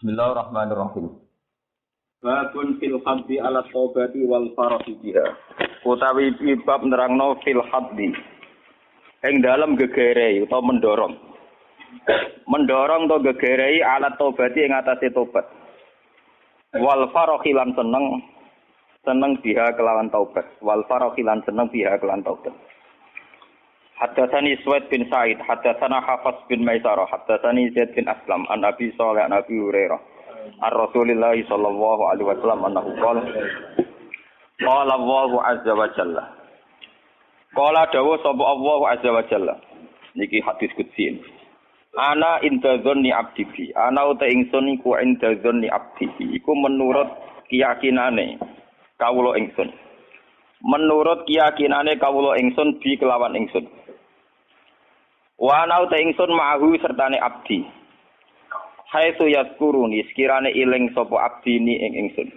Bismillahirrahmanirrahim. Babun fil haddi ala taubati wal farahi biha. Utawi bab nerangno fil haddi. Ing dalem gegerei utawa mendorong. Mendorong to gegerei ala taubati ing atase tobat. Wal farahi lan seneng biha kelawan taubat. Wal farahi lan seneng biha kelawan taubat. Haddatsani Suwaid bin Sa'id, haddatsana Hafs bin Maisarah, haddatsani Zaid bin Aslam, an Abi Shalih an Abi Hurairah. Ar-Rasulillah sallallahu alaihi wasallam annahu qala qala Allahu azza wa jalla. Qala dawu sapa Allah azza wa jalla. Niki hadis qudsi. Ana inda dzanni abdi bi. Ana uta ingsun iku inda dzanni abdi. Iku menurut keyakinane kawula ingsun. Menurut keyakinane kawula ingsun bi kelawan ingsun. Wa ana uta ingsun ma'hu sertane abdi. Haitsu yazkuruni sekirane iling sapa abdi ni ing ingsun.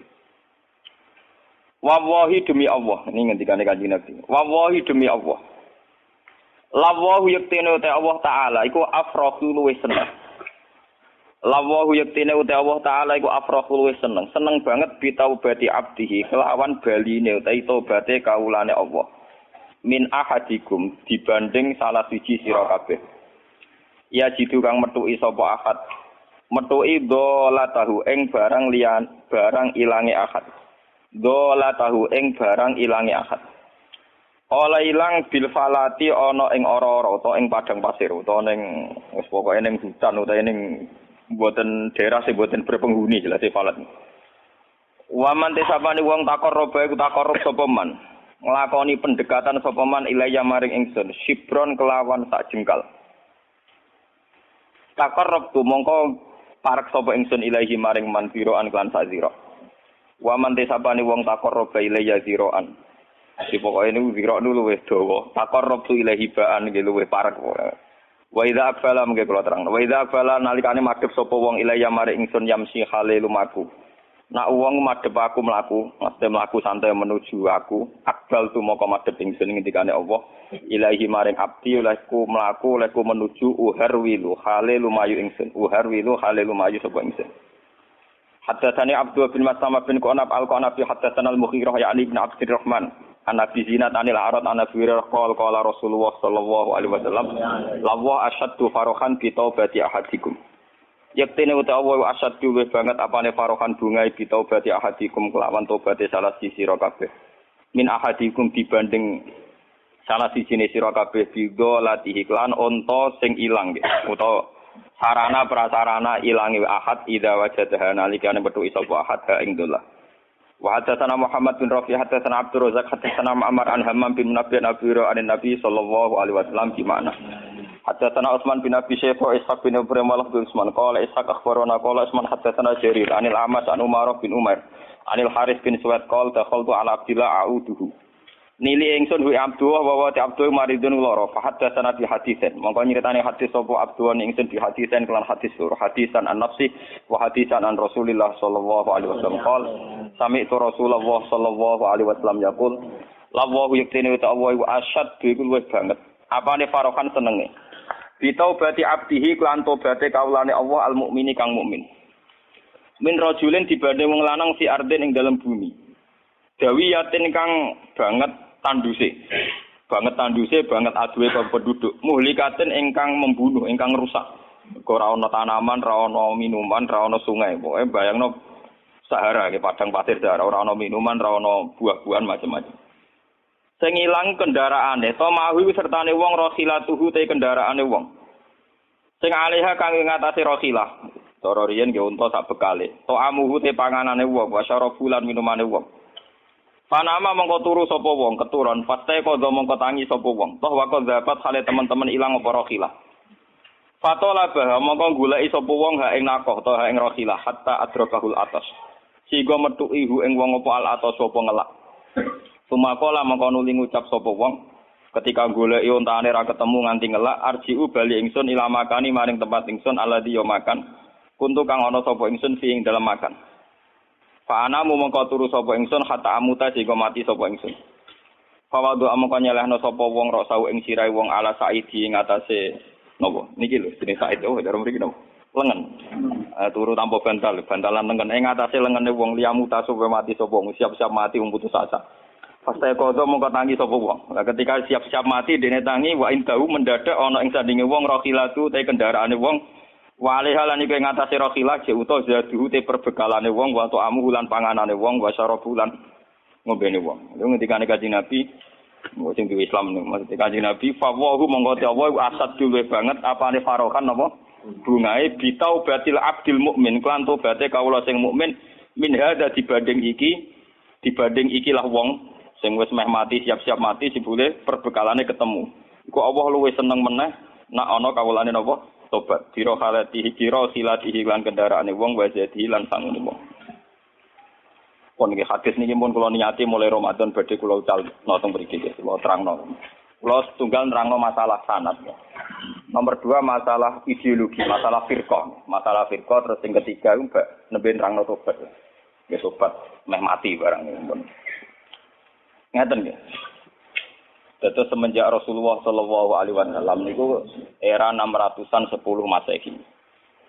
Wallahi demi Allah, ini ngendikane Kanjeng Nabi. Wallahi demi Allah. Lawahu yaktine ta Allah taala iku afrahu luwih seneng. Lawahu yaktine ta Allah taala iku afrahu luwih seneng. Seneng banget bitaubati abdihi kelawan baline utawi tobaté kawulane Allah. Min ahadikum dibanding salah siji sira kabeh. Ya jitu kang metuki sapa ahad. Metuki dolatahu ing barang liyan barang ilange ahad. Dolatahu ing barang ilange ahad. Ola ilang bil falati ana ing ora-ora utawa ing padang pasir utawa ning wis pokoke ning hutan utawa ning mboten daerah sing mboten berpenghuni jelas falat. Wa man tesapane wong takarroba iku takarrub sapa man. Nglakoni pendekatan sapa man ilaya maring ingsun sibron kelawan sak jengkal. Takarrub tu mongko parek sapa ingsun ilahi maring man ziroan lan sak zira. Wa man tesapane wong takarroba ilaya ziroan. Di pokoke niku zira niku luwih dawa. Takarrub tu ilahi baan nggih luwih parek. Wa idza afala mengke kula terang. Wa idza afala nalikane madhep sapa wong ilaya maring ingsun yamsi khale lumaku. Nak wong madhep aku mlaku, mesti mlaku santai menuju aku. Akbal tu moko madhep ingsun ngendikane Allah. Ilahi maring abdi olehku mlaku, olehku menuju uharwilu khale lumayu ingsun. Uharwilu khale lumayu sapa ingsun. Haddatsani Abdul bin Mas'amah bin Qanab al-Qanabi haddatsana al-Mughirah ya'ni bin Abdurrahman. An-Nabi Zinat anil Arad an-Nabi qala Rasulullah sallallahu alaihi wasallam lawa asyaddu farohan bi taubati ahadikum. Yektene utawa asyaddu luwih banget apane farohan bungai bi taubati ahadikum kelawan tobaté salah siji sira kabeh. Min ahadikum dibanding salah sijine sira kabeh bidho latihi lan unta sing ilang utawa sarana prasarana ilange ahad ida wajadaha nalikane metu sapa ahad ha ing dolah. Wa hadatsana Muhammad bin Rafi hadatsana Abdur Razzaq hadatsana Ma'mar an Hammam bin Nabi Nabi sallallahu alaihi wasallam di mana. Hadatsana Utsman bin Abi Syaibah Ishaq bin Ibrahim bin Utsman qala Ishaq akhbarana qala Utsman hadatsana Jarir anil Amas an Umar bin Umar anil Haris bin Suwaid qala dakhaltu ala Abdillah a'uduhu. Nili ingsun hu Abdullah wa ti Abdul maridun lara fa hadatsana bi haditsen. Monggo nyritani hadis sapa Abdullah ingsun bi haditsen kelan hadis loro hadisan an-nafsi wa hadisan an Rasulillah sallallahu alaihi wasallam qala sami'tu Rasulullah sallallahu alaihi wasallam yaqul lawahu yaktini wa ta'awu asyad iku luwih banget apane farokan senenge bitaubati abdihi lan tobaté kaulane Allah al-mukmini kang mukmin min rajulin dibanding wong lanang fi ardin ing dalam bumi dawiyatin kang banget tanduse banget aduwe penduduk muhlikatin ingkang membunuh ingkang rusak ora ana tanaman ora ana minuman ora ana sungai pokoke bayangno Sahara ke padang pasir Sahara ora ana minuman ora ana buah-buahan macam-macam sing ilang kendaraane to mahu sertane wong rokhilatuhu te kendaraane wong sing aleha kang ngatasi rokhilah cara riyen nggih unta sak bekale to amuhu te panganane wong wasyarabulan minumane wong Panama mongko turu sapa wong keturon faste kodho mongko tangi sapa wong toh waqad dapat hale teman-teman ilang apa rokhilah Fatola bah mongko goleki sapa wong ha ing nakoh to ha ing rokhilah hatta adrakahul atas sigo metuki hu ing wong apa al atas sapa ngelak Sumakola mongko nuli ngucap sapa wong ketika goleki ontane ra ketemu nganti ngelak arjiu bali ingsun ila makani maring tempat ingsun alladhi yo makan kuntu kang ana sapa ingsun fi ing dalam makan Fa ana mongko turu sapa ingsun hatta amuta sing mati sapa ingsun. Fa wadu amangka nyelehno sapa wong rok sawu ing sirahe wong ala saidi ing atase napa? Niki lho jenenge Said oh dalam mriki napa? lengan. Turu tanpa bantal, bantalan lengan. Ing atase lengene wong liyamu tasuk mati sapa wong siap-siap mati wong putus asa. Pasti kodo mongko tangi sapa wong. Lah ketika siap-siap mati dene tangi wa indahu mendadak ana ing sandinge wong rokhilatu te kendaraane wong wale halan iku ing atase rokhilah je uta zaduhu te perbekalane wong wa amu lan panganane wong wa syarabulan ngombene wong. Lha ngendikane Kanjeng Nabi sing duwe Islam niku maksud Kanjeng Nabi fawahu mongko te Allah asad duwe banget apane farokan napa bungae bitau batil abdil mukmin klan tobaté kawula sing mukmin min hada dibanding ikilah wong sing wis meh mati siap-siap mati jebule perbekalane ketemu. Iku Allah luwih seneng meneh nak ana kawulane napa tobat. Dira halatihi kira silatihi lan kendaraane wong wajadi lan sangune wong. Pun iki hadis niki pun kula niati mulai Ramadan badhe kula ucal notong mriki nggih kula terangno. Kula setunggal nerangno masalah sanad. Nomor 2 masalah ideologi, masalah firqah. Masalah firqah terus yang ketiga mbak nembe nerangno tobat. Nggih tobat meh mati barang pun. Ngeten nggih. Dados semenjak Rasulullah sallallahu alaihi wasallam niku era 600-an 10 Masehi.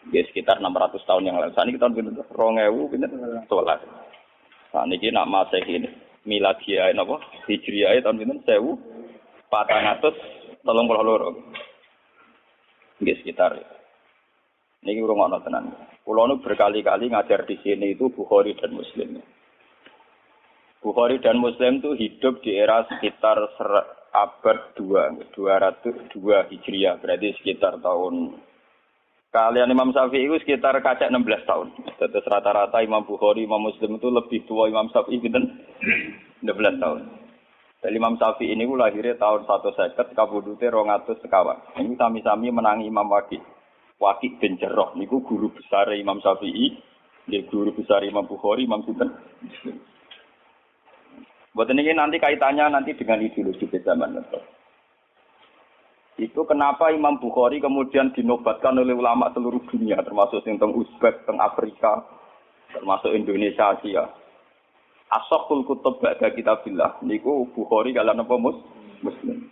Nggih sekitar 600 tahun yang lalu. Saniki tahun pinten? 2000 pinten? 11. Saniki nak Masehi ini. Miladiah napa? Hijriah tahun pinten? 1432. Nggih sekitar. Niki rungokno tenan. Kula nu berkali-kali ngajar di sini itu Bukhari dan Muslim. Bukhari dan Muslim itu hidup di era sekitar abad 202 Hijriah, berarti sekitar tahun kalian Imam Syafi'i itu sekitar kacak 16 tahun. Terus rata-rata Imam Bukhari, Imam Muslim itu lebih tua Imam Syafi'i pinten 16 tahun. Dan Imam Syafi'i ini lahirnya tahun 150, kabudute 200 sekawan. Ini sami-sami menangi Imam Waqi' bin Jarrah. Niku guru besar Imam Syafi'i, dia guru besar Imam Bukhari, Imam Muslim. Buat ini nanti kaitannya nanti dengan ideologi zaman itu. Itu kenapa Imam Bukhari kemudian dinobatkan oleh ulama seluruh dunia, termasuk yang teng Uzbek, teng Afrika, termasuk Indonesia, Asia. Asaqul kutub ba'da kitabillah. Niku Bukhari kalian apa Muslim.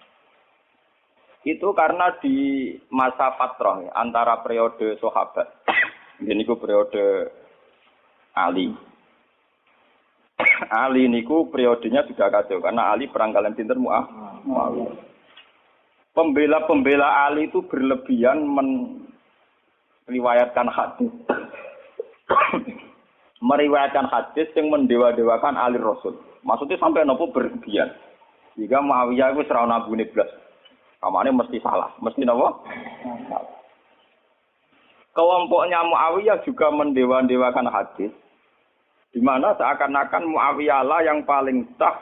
Itu karena di masa fatrah antara periode sahabat. Ini ku periode Ali. Ali niku periodenya sudah kacau karena Ali perang kalian pinter Muawiyah. Pembela Ali itu berlebihan meriwayatkan hadis. Meriwayatkan hadis yang mendewa-dewakan Ali Rasul. Maksudnya sampai nopo berlebihan. Jika Muawiyah itu serau nabune blas. Kamane mesti salah, mesti nopo? Kelompoknya Muawiyah juga mendewa-dewakan hadis. Di mana seakan-akan Muawiyah lah yang paling sah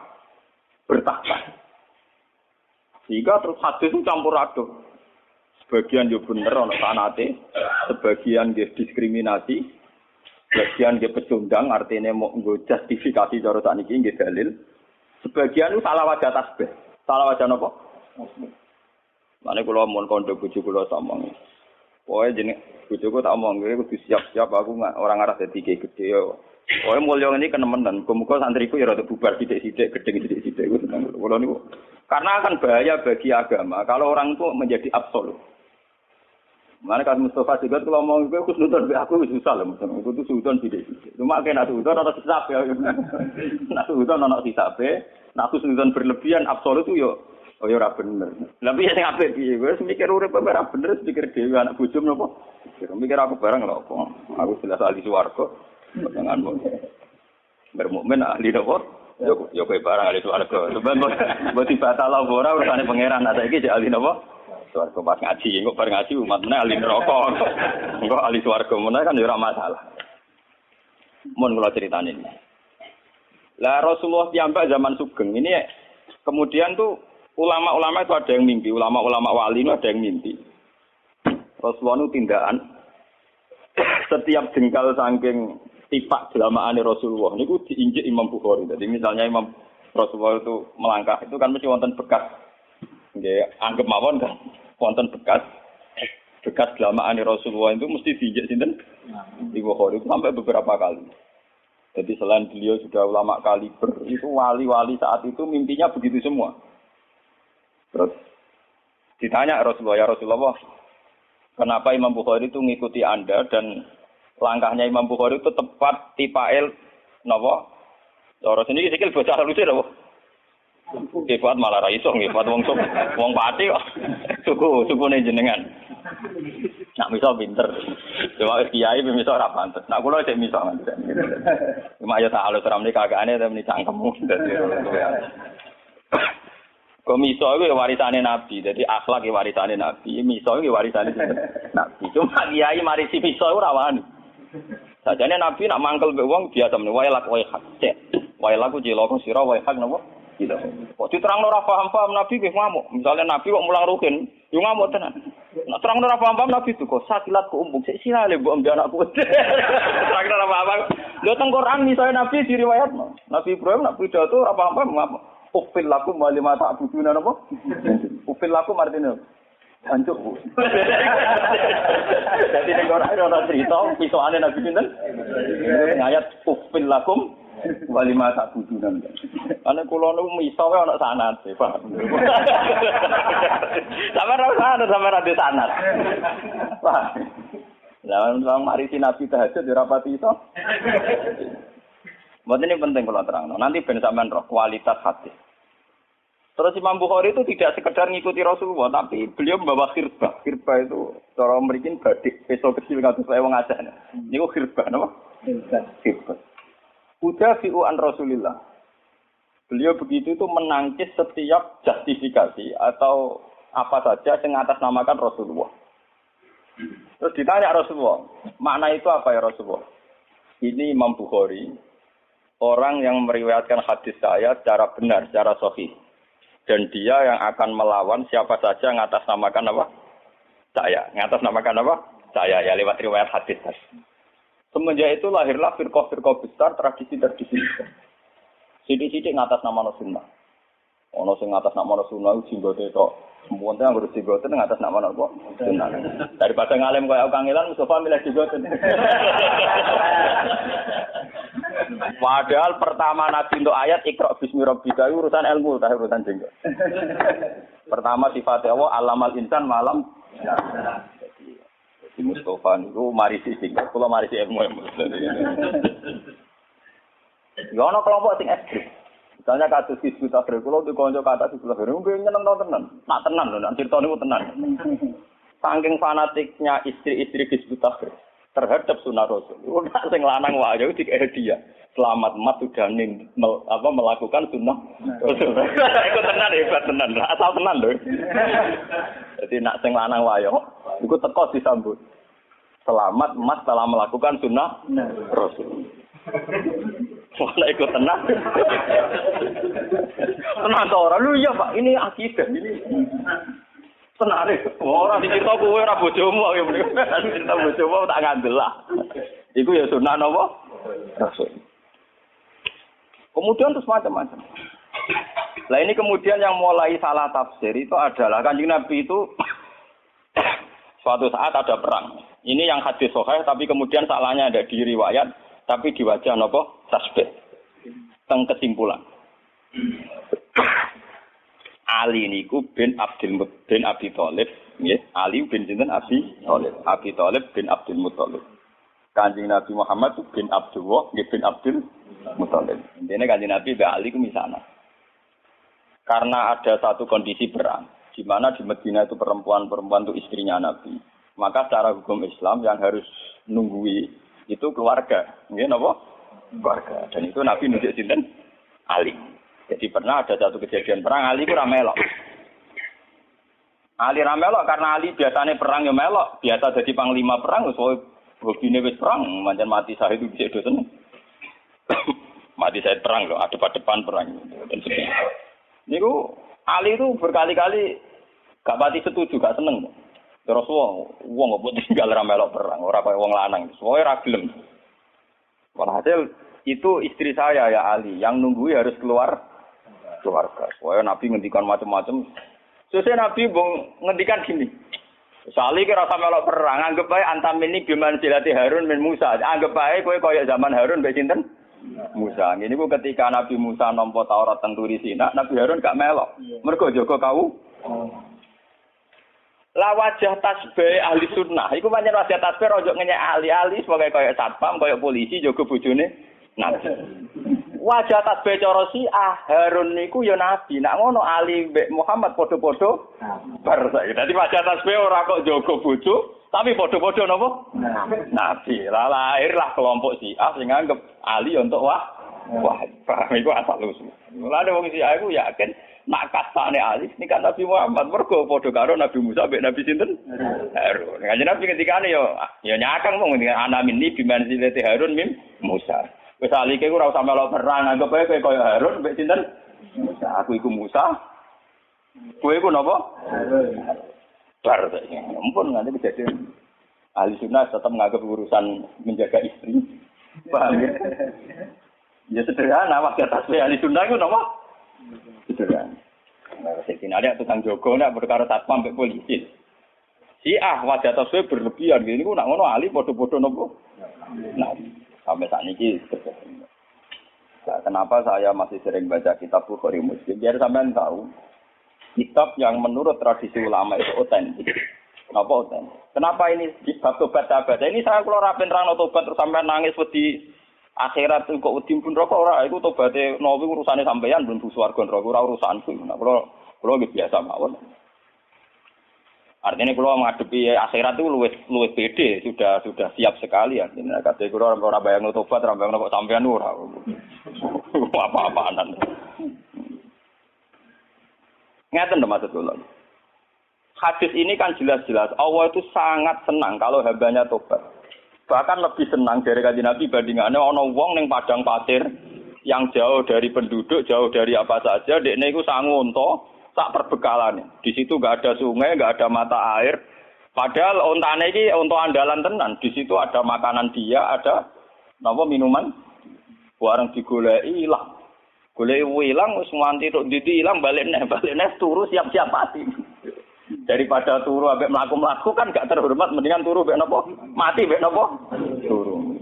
bertakhta. Sehingga terus hadis itu campur aduk. Sebagian yo bener ana sanate, sebagian dia diskriminasi, sebagian dia pecundang artinya mau nggo justifikasi cara sakniki nggih dalil. Sebagian itu salah wajah tasbih. Salah wajah napa? Mane kula mun kondo bojo kula samong. Pokoke jeneng bojoku tak omong kowe kudu siap-siap aku orang arah dadi gede yo. Pokoke mulya ngene kenemenan, muga-muga santriku ya rada bubar sithik-sithik, gedhe sithik-sithik iku tenan kula niku. Karena akan bahaya bagi agama kalau orang itu menjadi absolut. Mana kan Mustafa juga kalau ngomong itu khusnudon aku wis susah lho, itu tuh sudon sithik-sithik. Cuma kena sudon ana hisab ya. Nah sudon ana hisabe, nah khusnudon berlebihan absolut itu yo oh ya ora bener. Lah piye sing apik piye? Wis mikir urip ora bener, mikir dhewe anak bojo menapa? Mikir aku bareng lho apa. Aku jelas ahli swarga. Jangan bermukmin ahli napa? Yo kowe barang ahli swarga. Sebab mbok batal ora urusane pangeran. Nah saiki jek ahli napa? Swarga pas ngaji, kok bar ngaji umat meneh ahli neraka. Engko ahli swarga meneh kan yo ora masalah. Mun kula critane ini. Lah Rasulullah piyambak zaman Sugeng ini kemudian tuh ulama-ulama itu ada yang mimpi, ulama-ulama wali itu ada yang mimpi. Rasulullah itu tindakan setiap jengkal saking tipak jelamaane Rasulullah niku diinjek Imam Bukhari. Jadi misalnya Imam Rasulullah itu melangkah itu kan mesti wonten bekas. Nggih, anggap mawon kan wonten bekas jelamaane Rasulullah itu mesti diinjek sinten? Di Bukhari itu sampai beberapa kali. Jadi selain beliau sudah ulama kaliber, itu wali-wali saat itu mimpinya begitu semua. Terus ditanya Rasulullah, ya Rasulullah, Kenapa Imam Bukhari itu ngikuti Anda dan langkahnya Imam Bukhari itu tepat tipael napa? Cara sini sikil bocah lucu lho. Kifat malah ra iso ngifat wong pati kok. Sukune jenengan. Nak miso pinter. Cuma kiai miso ora pantes. Nak kula cek miso manten. Cuma ya tak halus ramne kagakane temeni cangkemmu dadi. Kok miso iku warisane Nabi. Dadi akhlak warisane Nabi. Miso iku warisane Nabi. Cuma kiai marisi miso ora wani. Sajane Nabi nak mangkel mbek wong biasa meneh wae lak wae hak. Wae laku cilaka sira wae hak napa? Gitu. Kok diterangno ora paham-paham Nabi nggih ngamuk. Misalnya Nabi kok mulang ruhin, yo ngamuk tenan. Nek terangno ora paham-paham Nabi itu kok sakilat ku umbuk sik silale mbok ambek anakku. Terangno ora paham. Lho teng Quran misalnya Nabi diriwayatno. Nabi Ibrahim nak pidato ora paham-paham ngamuk. Ufil lakum wa lima ta'buduna napa? Ufil lakum artine hancur. Jadi nek ora ana cerita pisokane Nabi sinten? Ayat ufil lakum walima sak budunan. Ana kula niku miso wae ana sanad, paham. Sampe ora sanad. Paham. Lah mari si Nabi tahajud ora pati iso. Mboten ini penting kula terangno. Nanti ben sampean roh kualitas hadis. Terus Imam Bukhari itu tidak sekedar ngikuti Rasulullah, tapi beliau membawa khirbah. Khirbah itu cara mrikin badik, peso kecil kados wong Aceh. Niku khirbah napa? Khirbah. Udah fi'u'an Rasulillah. Beliau begitu itu menangkis setiap justifikasi atau apa saja yang atasnamakan Rasulullah. Terus ditanya Rasulullah, makna itu apa ya Rasulullah? Ini Imam Bukhari, orang yang meriwayatkan hadis saya secara benar, secara sahih. Dan dia yang akan melawan siapa saja yang atasnamakan apa? Saya. Yang atasnamakan apa? Saya, ya lewat riwayat hadis. Semenjak itu lahirlah firqah-firqah besar, tradisi-tradisi besar. Sidik-sidik ngatas nama sunnah. Ono sing ngatas nama sunnah itu jenggote tok. Semua yang ngurus jenggote ngatas nama sunnah. Daripada ngalem kaya kangelan Mustafa milih jenggote. Padahal pertama Nabi untuk ayat Iqra bismi rabbika urusan ilmu, tak urusan jenggot. Pertama sifatnya Allah alamal insan malam. Di Mustafa niku mari sing kula mari ilmu. Ya ana kelompok sing ekstrim. Misalnya kasus Hizbut Tahrir kula di kanca kata Hizbut Tahrir mungkin nyeneng tenan. Nak tenan lho, nak crita niku tenan. Saking fanatiknya istri-istri Hizbut Tahrir terhadap sunah Rasul. Ora sing lanang wae dikek hadiah. Selamat mat sudah melakukan sunnah Rasul. Iku tenan hebat tenan. Asal tenan lho. Jadi nak sing lanang wae iku teko disambut. Selamat mas telah melakukan sunnah Rasul. Wala ikut tenang. Tenang to ora. Lu iya Pak, ini akidah ini. Tenang e. Ora dicita kowe ora bojomu ya mrene. Cerita bojomu tak ngandelah. Iku ya sunah napa? Rasul. Kemudian terus macam-macam. Lah ini kemudian yang mulai salah tafsir itu adalah Kanjeng Nabi itu suatu saat ada perang. Ini yang hadis sahih tapi kemudian salahnya ada di riwayat tapi di wajah napa? Tasbih. Teng kesimpulan. Ali niku bin Abi Thalib, nggih. Ali bin sinten Abi Thalib. Abi Thalib bin Abdul Muthalib. Kanjeng Nabi Muhammad bin Abdullah, nggih bin Abdul Muthalib. Intine Kanjeng Nabi mbek Ali ku misana. Karena ada satu kondisi perang, di mana di Madinah itu perempuan-perempuan itu istrinya Nabi. Maka secara hukum Islam yang harus nunggui itu keluarga, nggih napa? Keluarga. Dan itu Nabi nunjuk sinten? Ali. Jadi pernah ada satu kejadian perang Ali ku ra melok. Ali ra melok karena Ali biasanya perang ya melok, biasa jadi panglima perang wis hobine wis perang, pancen mati syahid itu bisa dosen. Mati syahid perang loh, depan perang. Dan niku Ali itu berkali-kali gak pati setuju, gak seneng. Terus wong kok tinggal ra melok perang, ora kaya wong lanang. Soale ra gelem. Walhasil itu istri saya ya Ali yang nunggu harus keluarga. Soale Nabi ngendikan macam-macam. Sesuk Nabi ngendikan gini. Ali kira sampe melok perang, anggap bae antam ini biman silati Harun min Musa. Anggap bae kowe kaya zaman Harun mbek sinten? Musa. Ngene ku ketika Nabi Musa nampa Taurat teng Turi Sina, Nabi Harun gak melok. Mergo jaga kau. La wajah tasbih ahli sunnah. Iku pancen wajah tasbih ojo ngenyek ahli-ahli sebagai kaya satpam, kaya polisi jaga bojone nabi. Wajah tasbih cara Syiah Harun niku ya nabi. Nak ngono Ali mbek Muhammad padha-padha bar saiki. Dadi wajah tasbih ora kok jaga bojo, tapi padha-padha napa? Nabi. Lah lahirlah kelompok Syiah sing nganggep Ali untuk wah paham iku asal usul. Mulane wong Syiah iku yakin nak kastane Ali ini kan Nabi Muhammad mergo padha karo Nabi Musa mbek Nabi sinten? Harun. Kanjeng Nabi ketikane ya nyakang wong ana minni biman silati Harun mim Musa. Wis alike ku ora usah melok perang, anggap ae koyo Harun mbek sinten? Musa. Aku iku Musa. Kowe iku napa? Harun. Bar saiki. Ampun nganti kejadian. Ahli sunnah tetap menganggap urusan menjaga istri. Paham ya? Ya sederhana, wajah tasbih ahli sunnah itu napa? Sederhana. Nah, Sayyidina Ali tukang jogo nek perkara satpam mbek polisi. Syiah wajah tasbih berlebihan ngene ku nak ngono Ali padha-padha napa? Nah, sampai saat ini nah, kenapa saya masih sering baca kitab Bukhari Muslim? Biar sampean tahu kitab yang menurut tradisi ulama itu otentik. Kenapa otentik? Kenapa ini di bab tobat sahabat? Ini saya kalau rapen terang tobat terus sampean nangis wedi akhirat kok wedi pun rokok ora iku tobaté Nawawi urusane sampean belum swarga neraka ora urusanku. Nah, kula biasa mawon. Artinya kalau menghadapi akhirat itu luwes pede, sudah siap sekali ya. Ini kata kula ora bayang tobat, ora bayang kok sampean ora. Apa-apaan. Ngeten lho maksud kula. Hadis ini kan jelas-jelas Allah itu sangat senang kalau hambanya tobat. Bahkan lebih senang dari Kanjeng Nabi bandingannya ana wong ning padang pasir yang jauh dari penduduk, jauh dari apa saja, dekne iku sangu unta sak perbekalane. Di situ enggak ada sungai, enggak ada mata air. Padahal ontane iki unta andalan tenan. Di situ ada makanan dia, ada napa minuman. Bareng digoleki ilang. Goleki ilang wis nganti tok ndi ilang balik neh turu siap-siap mati. Daripada turu ambek mlaku-mlaku kan gak terhormat, mendingan turu mbek napa? Mati mbek napa? Turu.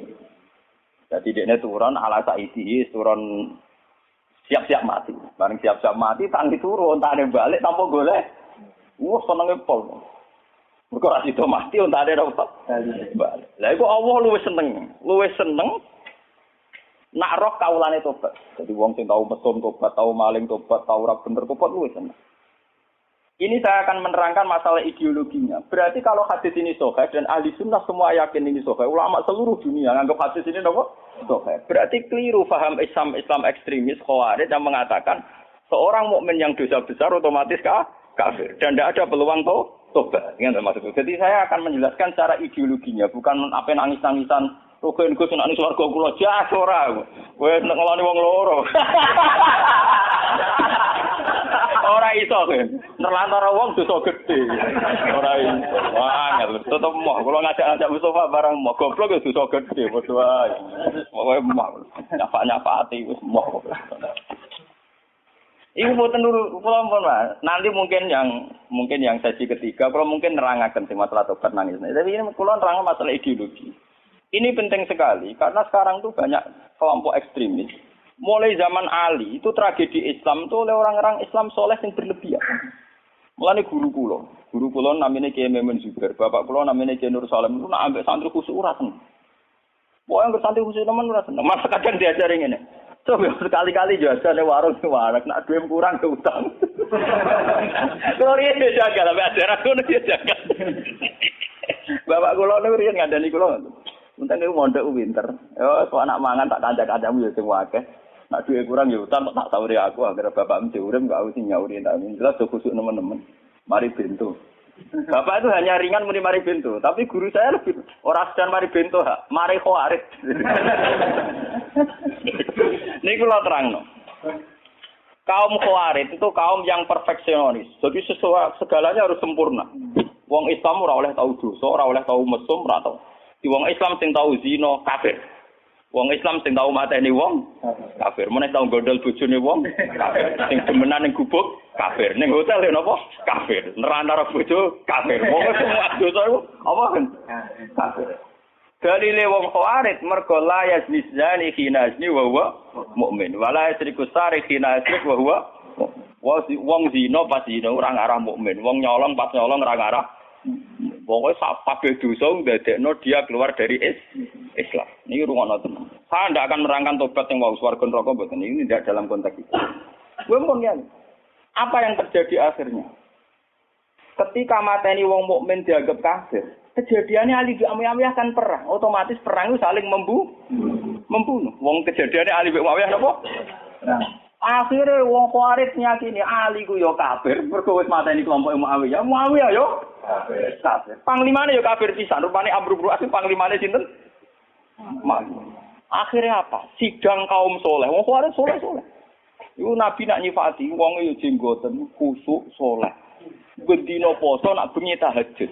Jadi dekne turun ala saiki, turun siap-siap mati. Bareng siap-siap mati tangi turu ontane balik tanpa golek. Senenge pol. Mergo ra sida mati ontane ora balik. Lah iku Allah luwih seneng nak roh kaulane tobat. Jadi wong sing tau mesum tobat, tau maling tobat, tau ora bener tobat luwih seneng. Ini saya akan menerangkan masalah ideologinya. Berarti kalau hadis ini sahih dan ahli sunnah semua yakin ini sahih, ulama seluruh dunia menganggap hadis ini apa? Sahih. Berarti keliru paham Islam ekstremis Khawarij yang mengatakan seorang mukmin yang dosa besar otomatis kafir dan tidak ada peluang tobat. Ingat maksudku. Jadi saya akan menjelaskan secara ideologinya, bukan apa nangis-nangisan. Rugen Gus nek swarga kula jas ora. Kowe nek ngeloni wong loro. Ora iso kan. Nerlantara wong dosa gedhe. Ora iso. Wah, tetep moh. Kula ngajak-ngajak Mustofa barang moh goblok ya dosa gedhe padha wae. Pokoke moh. Nyapa-nyapati wis moh. Iku boten kula pun nanti mungkin yang sesi ketiga kula mungkin nerangaken sing masalah tobat nangis. Tapi ini kula nerang masalah ideologi. Ini penting sekali karena sekarang tuh banyak kelompok ekstremis. Mulai zaman Ali itu tragedi Islam tuh oleh orang-orang Islam soleh yang berlebihan. Mulane guru kula namanya Kiai Memun Zubair, bapak kula namanya Kiai Nur Salim itu nak ambek santri khusyuk ora seneng. Pokoke santri khusyuk nemen ora seneng. Mas kadang diajari ngene. Coba sekali-kali jajane warung nak duwe kurang ke utang. Kalau dia jaga lah ajaran ngono dia jaga. Bapak kula niku riyen ngandani kula. Entah niku mondok winter. Yo kok anak mangan tak kanca-kancamu yo sing akeh. Nak duwe kurang yo utang tak sauri aku agar bapak mesti urip gak usah nyauri tak jelas do khusuk nemen-nemen. Mari bento. Bapak itu hanya ringan muni mari bento, tapi guru saya lebih ora sedan mari bento, mari khawarit. Niku lho terangno. Kaum khawarit itu kaum yang perfeksionis. Jadi segalanya harus sempurna. Wong Islam ora oleh tau dosa, ora oleh tau mesum, ora tau. Di wong Islam sing tau zina kafir. Wong Islam sing tau mateni wong kafir. Meneh tau gondol bojone wong kafir. Sing demenan ning gubuk kafir. Ning hotel napa? Kafir. Nerantara bojo kafir. Wong semua dosa iku apa kan? Kafir. Dalile wong khawarit mergo la yazni khinazni wa huwa mukmin. Wala yasriku sari khinazrik wa huwa wong zina pas zina ora ngarah mukmin. Wong nyolong pas nyolong ora ngarah Pokoknya kabeh dosa ndadekno dia keluar dari Islam. Ini rungono tenan. Saya tidak akan merangkan tobat yang mau swarga neraka mboten. Ini tidak dalam konteks itu. Gue mau ngene. Apa yang terjadi akhirnya? Ketika mateni wong mukmin dianggap kafir, kejadiannya Ali bin Muawiyah kan perang. Otomatis perang itu saling membunuh. Wong kejadiannya Ali bin Muawiyah napa? Akhirnya wong Khawarij nyakini Ali ku yo kafir, mergo wis mateni kelompok Muawiyah. Muawiyah yo kafir. Panglimane yo kafir pisan. Rupane Amr bin As panglimane sinten? Akhirnya apa? Sidang kaum soleh. Wong Khawarij soleh. Iku Nabi nak nyifati wong yo jenggoten, khusuk, soleh. Bendina poso nak bengi tahajud.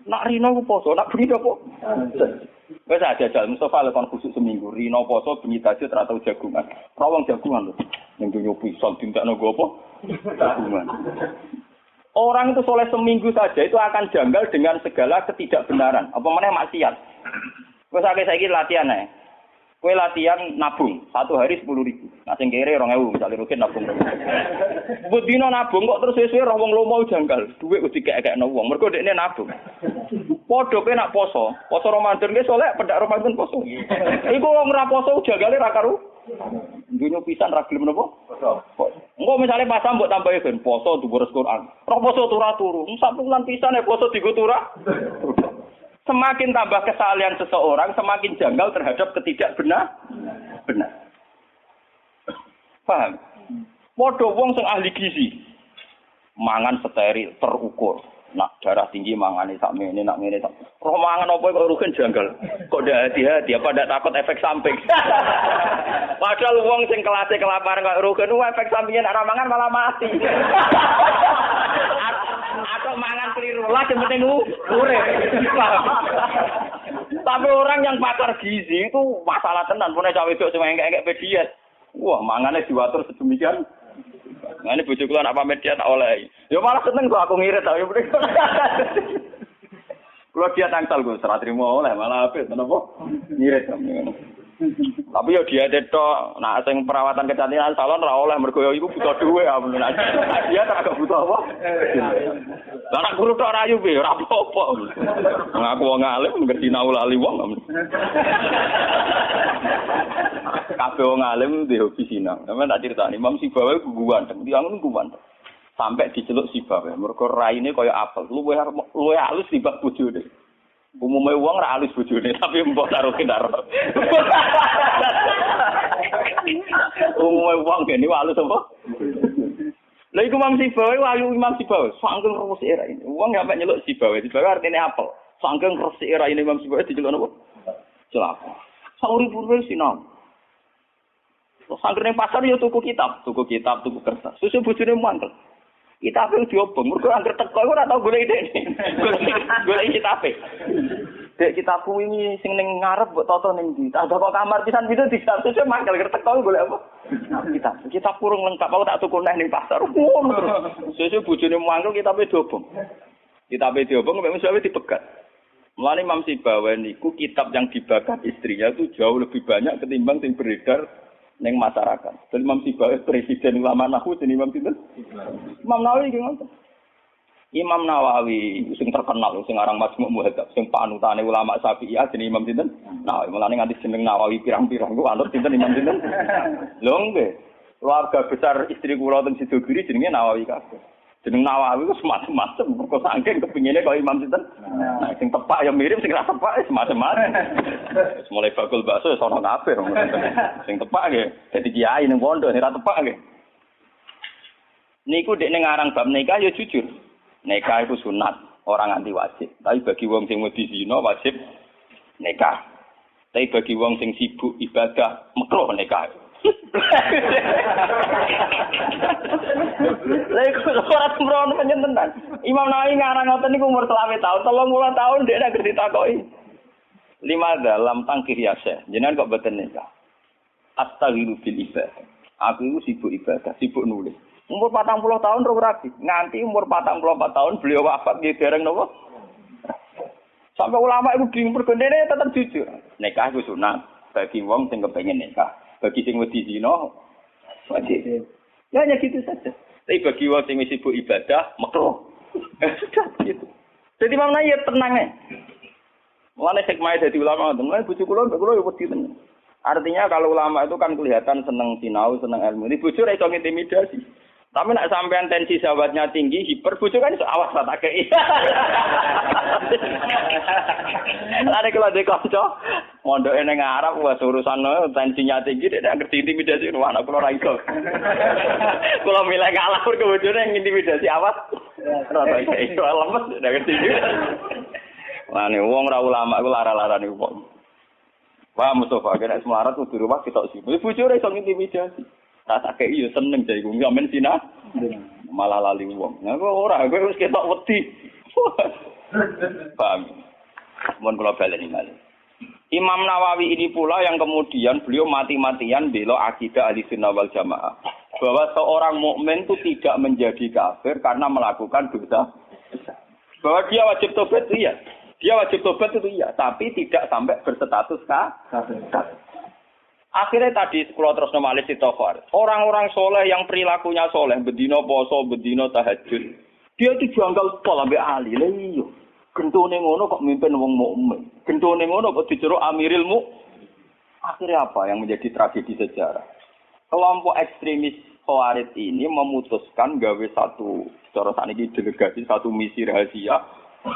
Nak rino ku poso, nak bengi apa? Wes aja jajal Mustafa lekon khusuk seminggu. Rino poso bengi tahajud ora tau jagungan. Rawang jagungan lho. Ning dunyo pisau dintekno go apa? Jagungan. Orang itu soleh seminggu saja itu akan janggal dengan segala ketidakbenaran. Apa meneh maksiat. Wes akeh saiki latihan ae. Kowe latihan nabung, 1 hari 10.000. Nah sing kere 2.000 misale rukin nabung. Mbok dino nabung kok terus sesuk wong lomo janggal. Dhuwit kudu dikek-kekno wong. Mergo dekne nabung. Padha kowe nak poso Ramadan ki soleh pedak Ramadan poso. Iku wong ora poso janggale ra karo. Dunyo pisan ra gelem napa? Poso. Engko misale pasang mbok tambahi ben poso dhuwur Quran. Ora poso turu. Satu bulan pisan ya poso digo turah. Semakin tambah kesalahan seseorang, semakin janggal terhadap ketidakbenar. Paham? Padha wong sing ahli gizi. Mangan steril, terukur. Nak darah tinggi mangane sak mene, nak ngene sak. Roh mangan apa kok rugen janggal. Kok ndak hati-hati apa ndak takut efek samping. Padahal wong sing kelase kelaparan kok rugen efek sampingnya nek mangan malah mati. Atau mangan keliru lah yang penting urip. Tapi orang yang pakar gizi itu masalah tenan. Pune cawe wedok sing engke-engke diet. Wah, mangane diwatur sedemikian. Ngene bojo kula nak pamit diet tak oleh. Ya malah seneng kok aku ngirit tak yo penting. Kula diet tangsal kok ora trimo oleh malah apik menapa? Ngirit ngono. Tapi yo dia tok, nak sing perawatan kecantikan salon ora oleh mergo iku butuh dhuwit amun. Dia tak agak butuh apa? Lah nak guru tok rayu piye ora apa-apa. Ngaku wong alim ngerti naulali wong. Kabeh wong alim di hobi sinau. Sampe tak critani Imam Sibawi guwanteng, tiyang guwanteng. Sampai diceluk Sibawi, mergo raine kaya apel, luwih halus timbang bojone. Umumnya uang ra alus bojone tapi mbok taruhin karo. Umumnya uang gene alus apa? Lha iku Imam Sibawi wayu Imam Sibawi, saking resik era ini. Wong sampe nyeluk Sibawi artine apel. Saking resik era ini Imam Sibawi diceluk napa? Celaka. Saurip-urip sinau. Sangger ning pasar ya tuku kitab, tuku kertas. Susu bojone mantel. Kitabe diobong, mergo anggere teko iku ora tau golek idene. Golek kitabe. Dek kitabku ini sing ning ngarep mbok toto ning ndi? Tak kok kamar pisan pitu disatu mangkel anggere teko golek apa? Kitab kurung lengkap aku tak tuku neh ning pasar. Susu bojone mangkel kitabe diobong. Kitabe diobong mek mesti dipegat. Mulane Imam Sibawi niku kitab yang dibakar istrinya itu jauh lebih banyak ketimbang sing beredar ning masyarakat. Dan Imam Sibawi presiden ulama nahwu jenenge Imam sinten? Imam Nawawi ngoten. Imam Nawawi sing terkenal sing aran Majmu' Muhadzab sing panutane ulama Syafi'iyah jenenge Imam sinten? Nah, mulane nganti jeneng Nawawi pirang-pirang ku anut sinten Imam sinten? Lho nggih. Keluarga besar istri kula teng Sidogiri jenenge Nawawi kabeh. Jeneng Nawawi ku semacam-macam kok saking kepingine kaya Imam sinten. Nah, sing tepak ya mirip sing ra tepak semacam-macam. Mulai bakul bakso sono kabeh. Sing tepak nggih dadi kiai ning pondok sing ra tepak nggih. Niku dekne ngarang bab nikah ya jujur. Nikah itu sunat, orang nganti wajib. Tapi bagi wong sing wedi zina wajib nikah. Tapi bagi wong sing sibuk ibadah makruh nikah. Lha iku ora sembrono panjenengan. Imam Nawawi ngarang ngoten niku umur 30 tahun, 30 tahun dhek nek ditakoki. 5 dalam tangkir yasa. Jenengan kok boten nikah. Astaghiru bil ibadah. Aku iku sibuk ibadah, sibuk nulis. Umur 40 tahun ora rapi. Nganti umur 44 tahun beliau wafat nggih dereng napa? Sampai ulama iku bingung pergendene tetep jujur. Nikah iku sunat bagi wong sing kepengin nikah. Bagi sing wedi zina wajib. Ya hanya gitu saja. Tapi bagi wong sing sibuk ibadah makruh. Sudah gitu. Jadi Imam Nawawi tenang ae. Mulane hikmah dadi ulama, mulane bojo kula ya wedi tenan. Artinya kalau ulama itu kan kelihatan seneng sinau, seneng ilmu. Ini bojo ra iso intimidasi. Tapi nak sampean tensi sahabatnya tinggi, hiper bojo kan iso awas tak kei. Lare kalau de kanca mondoke ning Arab wis urusan tensinya tinggi nek ngerti intimidasi wah anak kula ra iso. Kula milih kalah pun bojone intimidasi awas. Ora iso lemes nek ngerti. Lane wong ra ulama iku lara-larane wong. Pak Mustafa kena semarat kudu rumah kita sih. Bojone iso intimidasi. Tak kei yo seneng jare ku ngamen sina. Malah lali wong. Nah kok ora kowe wis ketok wedi. Paham. Mun kula baleni malih. Imam Nawawi ini pula yang kemudian beliau mati-matian bela akidah Ahlussunnah wal Jamaah. Bahwa seorang mukmin itu tidak menjadi kafir karena melakukan dosa. Bahwa dia wajib tobat iya. Dia wajib tobat itu iya, tapi tidak sampai berstatus kafir. Akhirnya tadi kalau terus normalis ditofar. Orang-orang soleh yang perilakunya soleh, bedino poso, bedino tahajud, dia itu janggal pol sampai ahli. Lah iya. Gentone ngono kok mimpin wong mukmin. Gentone ngono kok dijeruk amiril Akhirnya apa yang menjadi tragedi sejarah? Kelompok ekstremis Khawarij ini memutuskan gawe satu cara saniki delegasi satu misi rahasia.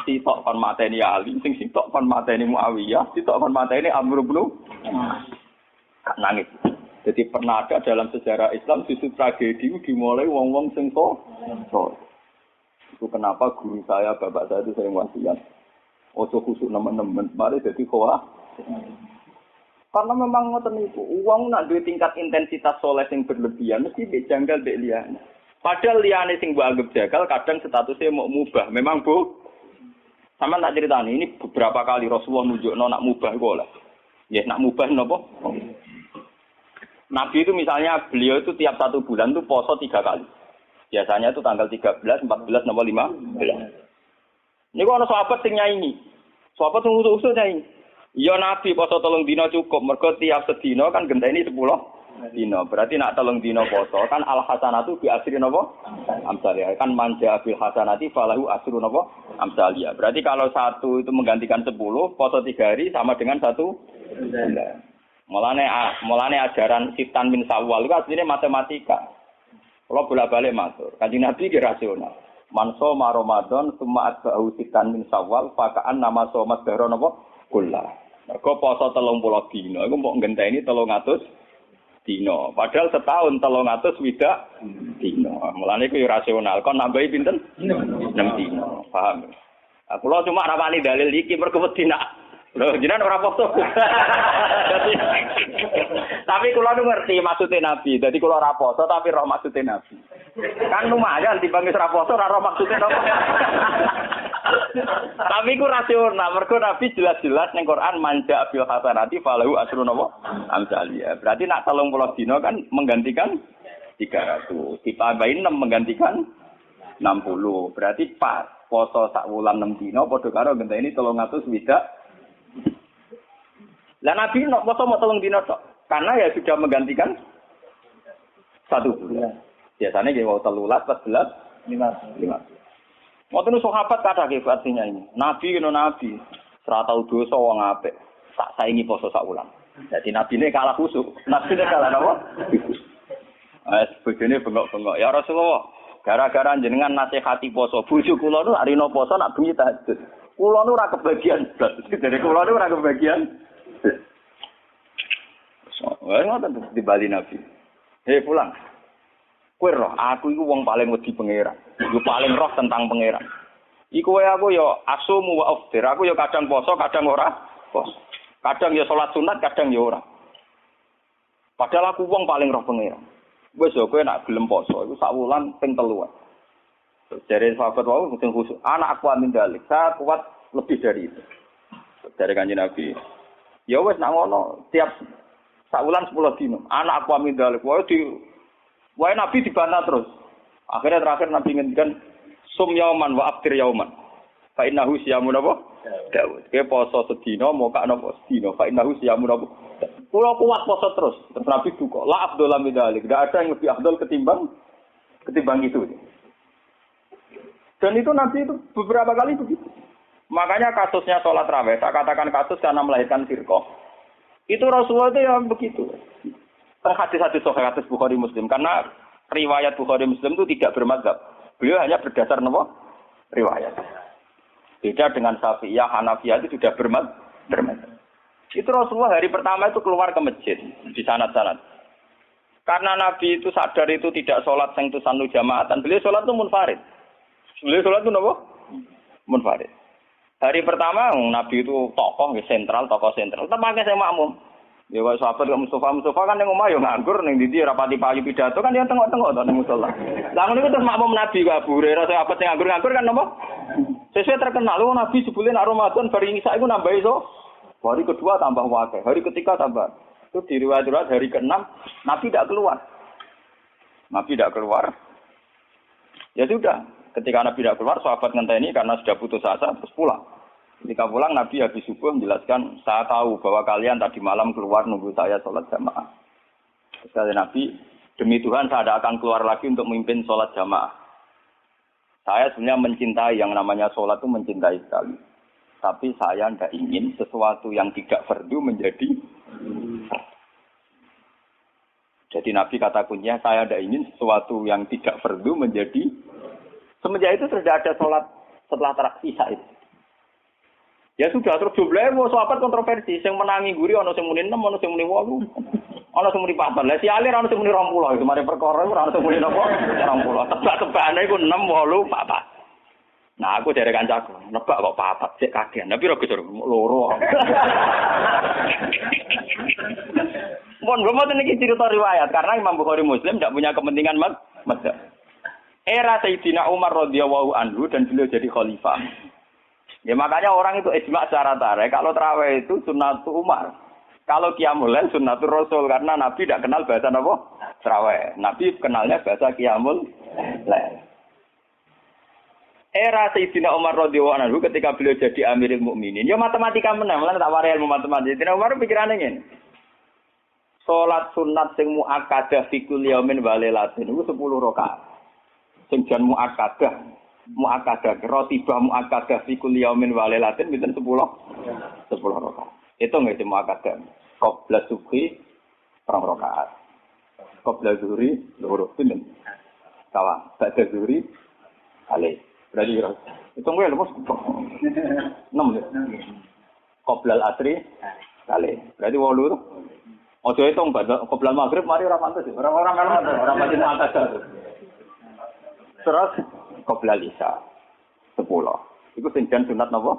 Sitok kon mateni Ali, sing sitok kon mateni Muawiyah, sitok kon mateni Amr bin nangis. Jadi pernah ada dalam sejarah Islam justru tragedi dimulai wong-wong sing so. Itu kenapa guru saya, bapak saya itu sering wasiat. Ojo khusuk nemen-nemen, mari jadi kowa. Karena memang ngoten niku, wong nak duwe tingkat intensitas soleh sing berlebihan mesti dijanggal mbek liyane. Padahal liyane sing mbok anggap jagal kadang statusnya mau mubah. Memang Bu. Sama tak ceritani, ini beberapa kali Rasulullah nunjukno nak mubah kok lah. Ya nak mubah napa? Nabi itu misalnya beliau itu tiap 1 bulan itu poso 3 kali. Biasanya itu tanggal 13, 14, nomor 15. Ini kok ada sahabat yang nyanyi. Sahabat yang usul-usul nyanyi. Ya Nabi poso 3 dino cukup. Mereka tiap sedino kan genteni 10 dino. Berarti nak 3 dino poso kan al-hasanatu bi asri napa? Amsaliyah. Kan manja bil hasanati falahu asru napa? Amsaliyah. Berarti kalau 1 itu menggantikan 10, poso 3 hari sama dengan 1 bulan. Mulane ajaran Siftan min Sawal itu aslinya matematika. Kalau bolak-balik matur, Kanjeng Nabi ki rasional. Man shoma Ramadan summa atba'u Siftan min Sawal fakaan nama somat dahra napa? Kullah. Mergo poso 30 dina iku mbok ngenteni 300 dina. Padahal setahun 300 widak dina. Mulane iku rasional. Kon nambahi pinten? 6 dina. Paham? Aku lho cuma rapani dalil iki mergo wedi nak loh, jenengan ora foto. Tapi kula nu ngerti maksudnya Nabi. Jadi kula ora poso tapi roh maksudnya Nabi. Kan lumayan dibanding ora poso ora roh maksudnya napa. Tapi ku rasional. Mergo Nabi jelas-jelas ning Quran manja bil hasanati falahu asru napa amsaliyah. Berarti nak 30 dina kan menggantikan 300. Ditambahin 6 menggantikan 60. Berarti pas poso sak wulan 6 dina padha karo ngenteni 300 widak. Lah Nabi nok poso mau 3 dina tok. Karena ya sudah menggantikan 1 bulan. Biasanya nggih wau 13, 14, 15. Ngoten sahabat kathah nggih artinya ini. Nabi kena nabi, ora tau dosa wong apik. Tak saingi poso sak wulan. Jadi nabine kalah khusuk. Nabine kalah napa? Bojone bengok-bengok. Ya Rasulullah, gara-gara jenengan nasihati poso, bojo kula nu arino poso nak bengi tahajud. Kula nu ora kebagian. Dari kula nu ora kebagian. Wah, ngoten di Bali Nabi. Pulang. Kowe roh, aku iku wong paling wedi pangeran. Yo paling roh tentang pangeran. Iku wae aku yo asumu wa aftir. Aku yo kadang poso, kadang ora poso. Kadang yo salat sunat, kadang yo ora. Padahal aku wong paling roh pangeran. Wis yo kowe nak gelem poso iku sak wulan ping 3. Jare sahabat wau sing khusus. Anak aku amin dalik. Saya kuat lebih dari itu. Dari Kanjeng Nabi. Ya wis nak ngono tiap sak wulan 10 dino. Anak aku amin dalik. Wae Nabi dibantah terus. Akhirnya terakhir Nabi ngendikan sum yauman wa aftir yauman. Fa innahu siyamun apa? Daud. Ke poso sedina moka napa sedina. Fa innahu siyamun apa? Kulo kuat poso terus. Terus Nabi duka. La afdal min dalik. Tidak ada yang lebih afdal ketimbang itu. Dan itu Nabi itu beberapa kali begitu. Makanya kasusnya sholat raweh, saya katakan kasus karena melahirkan firqah. Itu Rasulullah itu yang begitu. Hadis-hadis sahih hadis Bukhari Muslim karena riwayat Bukhari Muslim itu tidak bermadzhab. Beliau hanya berdasar nopo riwayat. Beda dengan Syafi'iyah, Hanafiyah itu sudah bermadzhab. Itu Rasulullah hari pertama itu keluar ke masjid di sanad-sanad. Karena Nabi itu sadar itu tidak sholat yang itu sanu jamaatan. Beliau sholat itu munfarid. Beliau sholat itu nopo munfarid. Hari pertama Nabi itu tokoh sentral. Tetap pakai saya makmum. Ya kok sahabat kok Mustafa kan yang omah yo nganggur ning ndi rapati payu pidato kan yang tengok-tengok to ning musala. Lah ngono iku terus makmum Nabi kok Abu Hurairah sahabat sing nganggur kan napa? Sesuai terkenal lho Nabi sebule nek Ramadan bari Isa iku nambah iso. Hari kedua tambah wakil, hari ketiga tambah. Itu di riwayat hari ke-6 Nabi tidak keluar. Ya sudah, ketika Nabi tidak keluar sahabat ngenteni karena sudah putus asa terus pulang. Ketika pulang Nabi habis subuh menjelaskan, saya tahu bahwa kalian tadi malam keluar nunggu saya sholat jamaah. Terus kata Nabi, demi Tuhan saya tidak akan keluar lagi untuk memimpin sholat jamaah. Saya sebenarnya mencintai yang namanya sholat itu mencintai sekali. Tapi saya tidak ingin sesuatu yang tidak fardu menjadi. Jadi Nabi kata kuncinya, saya tidak ingin sesuatu yang tidak fardu menjadi. Semenjak itu sudah ada sholat setelah sisa itu. Ya sudah, terus jumlahnya mau sahabat kontroversi. Yang menangi guri, ada yang muni 6, ada yang muni 8, ada yang muni 4. Lah si alir, ada yang muni 20. Itu mari perkara, ada yang muni 20. Tebak-tebakannya itu 6, 8, 4. Nah aku dari kancaku, nebak kok 4, cek kagian. Tapi roh gesur, loro. Mohon bermout ini cerita riwayat. Karena Imam Bukhari Muslim tidak punya kepentingan mazhab. Era Sayyidina Umar radhiyallahu anhu dan beliau jadi khalifah. Ya makanya orang itu ijma secara tarik. Kalau tarawih itu sunnatul Umar. Kalau qiyamul lail sunnatul Rasul. Karena Nabi tidak kenal bahasa apa? Tarawih. Nabi kenalnya bahasa qiyamul lail. Era Sayyidina Umar radhiyallahu anhu ketika beliau jadi Amirul Mukminin. Ya matematika menang. Malah tak warai ilmu matematika. Sayyidina Umar pikirannya ngene. Salat sunat sing muakkadah fi kulli yaumin wa lailatin itu 10 rakaat. Sing jan muakkadah rotibah muakkadah fi kulli yaumin wa lailatin pinten 10 rakaat. Itu nggih sing muakkadah. Qabla subhi 2 rakaat. Qabla zuhri 2 pinten. Kawa, ba'da zuhri ale. Berarti itu nggih lho 6 ya. Qabla al-asri ale. Berarti 8 to. Ojo hitung qabla maghrib mari ora pantes. Orang-orang orang pasti pantes. Terus qabla isya 10. Iku sing jan sunat napa?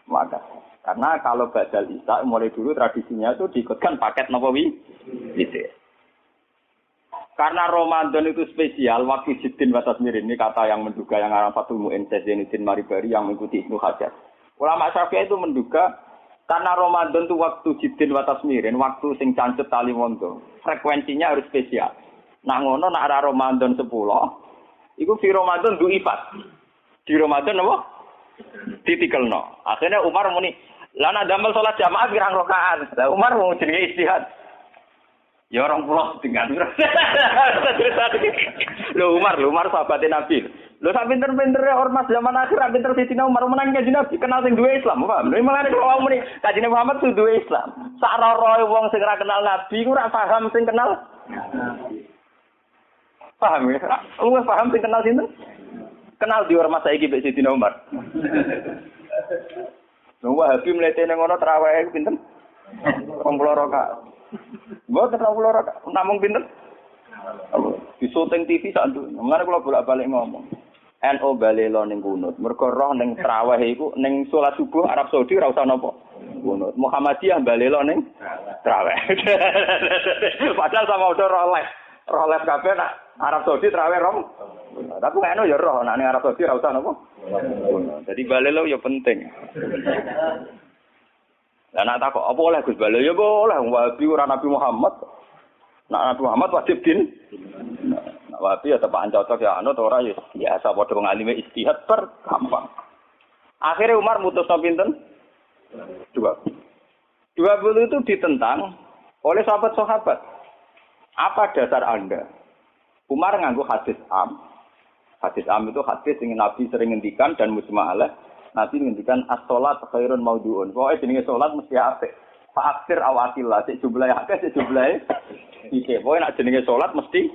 Maka. Karena kalau badal isya mulai dulu tradisinya itu diikutkan paket napa gitu. Karena Ramadan itu spesial, waktu Jiddin wa Tasmir ini kata yang menduga yang arah Fathul Mu'in Zainuddin Maribari yang mengikuti Ibnu Hajar. Ulama Syafi'i itu menduga karena Ramadan itu waktu Jiddin wa Tasmirin, waktu sing cancet tali wondo, frekuensinya harus spesial. Nah ngono nak arah Ramadan 10, iku fi Ramadan du'ifat. Di Ramadan apa? Ditikelno. Akhirnya Umar muni, "Lana damel salat jamaah pirang rakaat." Lah Umar mau jenenge istihad. Ya orang pulau dengan. Umar sahabatnya Nabi. Lho sak pinter-pintere ormas zaman akhir rak pinter Sayyidina Umar menang kanjeng Nabi kenal sing duwe Islam, paham? Lha malah nek wong muni kanjeng Muhammad kudu duwe Islam. Sak roroe wong sing ora kenal Nabi ku ora paham sing kenal. Paham ya? Lu paham sing kenal sinten? Kenal di ormas saiki mbek Sayyidina Umar. Lho Wahabi mletene ngono tarawih pinten? 20 rakaat. Mboten 20 rakaat, namung pinten? Di syuting TV sak nduk. Mulane kula bolak-balik ngomong. NO balelo ning kunut. Mergo roh ning traweh iku ning salat subuh Arab Saudi ora usah napa. Kunut. Muhammadiyah balelo ning traweh. Padahal sama udah roh les kabeh nak Arab Saudi traweh rom. Tapi NO ya roh nak ning Arab Saudi ora usah napa. Jadi balelo ya penting. Lah nak takok apa oleh Gus balelo ya boleh Wahabi ora Nabi Muhammad. Nak Nabi Muhammad wajib din. Wahabi ya tepakan cocok ya anut ora ya biasa padha ngalime istihad gampang. Akhirnya Umar mutusno pinten? 20 itu ditentang oleh sahabat-sahabat. Apa dasar Anda? Umar nganggo hadis am. Hadis am itu hadis yang Nabi sering ngendikan dan mujma' alaih. Nabi ngendikan as-shalat khairun maudhu'un. Pokoke jenenge salat mesti apik. Fa'aksir awatillah, sik jumlahe akeh, sik jumlahe iki. Pokoke nek jenenge salat mesti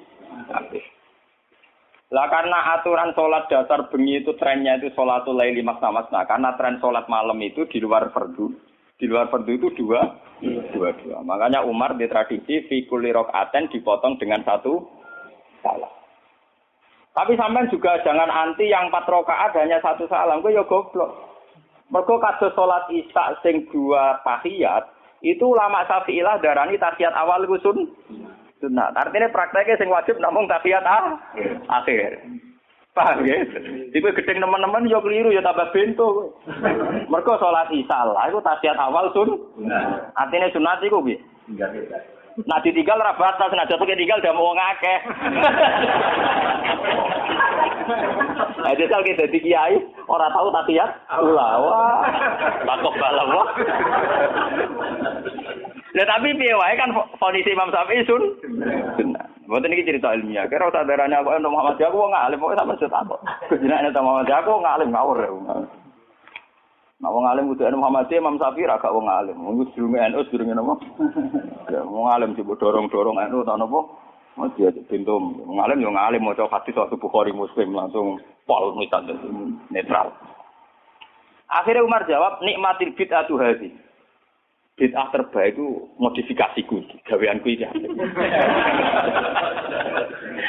apik. Lah karena aturan salat dasar bengi itu trennya itu sholatul laili masna-masna. Karena tren salat malam itu di luar fardu. Di luar fardu itu dua. Makanya Umar di tradisi fi kulli rakaaten dipotong dengan satu salam. Tapi sampean juga jangan anti yang 4 rakaat hanya satu salam, kuwi ya goblok. Mergo kados salat Isya sing 2 tahiyat, itu ulama Syafi'iyah darani tahiyat awal iku sunnah. Artinya prakteknya sing wajib namung tahiyat akhir. Paham ya? Iku gedeng teman-teman yo keliru ya tambah bento. Mergo salat Isya lah iku tahiyat awal sunnah. Artinya sunat iku piye? Nah ditinggal ra batas, nah jatuh tinggal udah mau ngakeh. Nah jajal kita dadi kiai ora tahu tahiyat ulama. Takok balawa. Lah tapi piye wae kan kondisi Imam Syafi'i sunnah. Mboten iki cerita ilmiah. Kira usah darane aku untuk Muhammadiyah aku wong alim, pokoke sampeyan setakok. Jenenge Muhammadiyah aku wong alim ngawur. Nah wong alim kudu Muhammadiyah Imam Syafi'i ra gak wong alim. Wong sedurunge NU sedurunge napa? Ya wong alim coba dorong-dorong NU ta napa? Mesti aja pintum. Wong alim yo ngalim maca hadis waktu Bukhari Muslim langsung pol misalnya netral. Akhirnya Umar jawab nikmatil bid'atu hadhi. Bid'ah terbaik itu modifikasiku, gaweanku iki.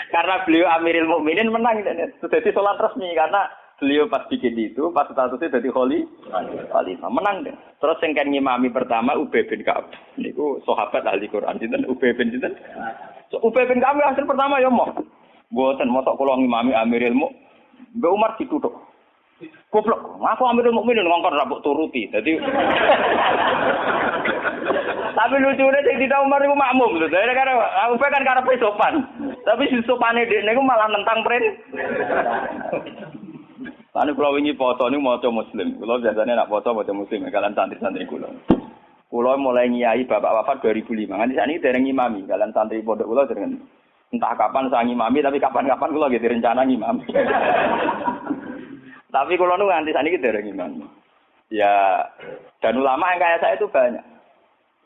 Karena beliau Amirul Mukminin menang jadi salat resmi karena beliau pas bikin itu, pas statusnya jadi khalifah, menang deh. Terus yang kan ngimami pertama Ubay bin Ka'ab. Niku sahabat ahli Quran sinten Ubay bin sinten. Ubay bin Ka'ab hasil pertama ya mau. Mboten mosok kula ngimami Amirul Mukminin. Mbak Umar dituthuk. Goblok, aku Amirul Mukminin ngongkon ra mbok turuti. Dadi tapi lucune sing tidak Umar iku makmum lho. Dene kan Ubay kan karepe sopan. Tapi si sopane dekne iku malah nentang prin. Lalu kalau ini foto ini mau Muslim, kalau biasanya nak foto mau Muslim, kalian santri-santri kulo. Kulo mulai nyai bapak wafat 2005, nanti saat ini dereng imami, kalian santri pondok kulo dereng entah kapan saya ngimami, tapi kapan-kapan kulo gitu rencana ngimami. Tapi kulo nu nanti saat ini dereng imami. Ya dan ulama yang kayak saya itu banyak.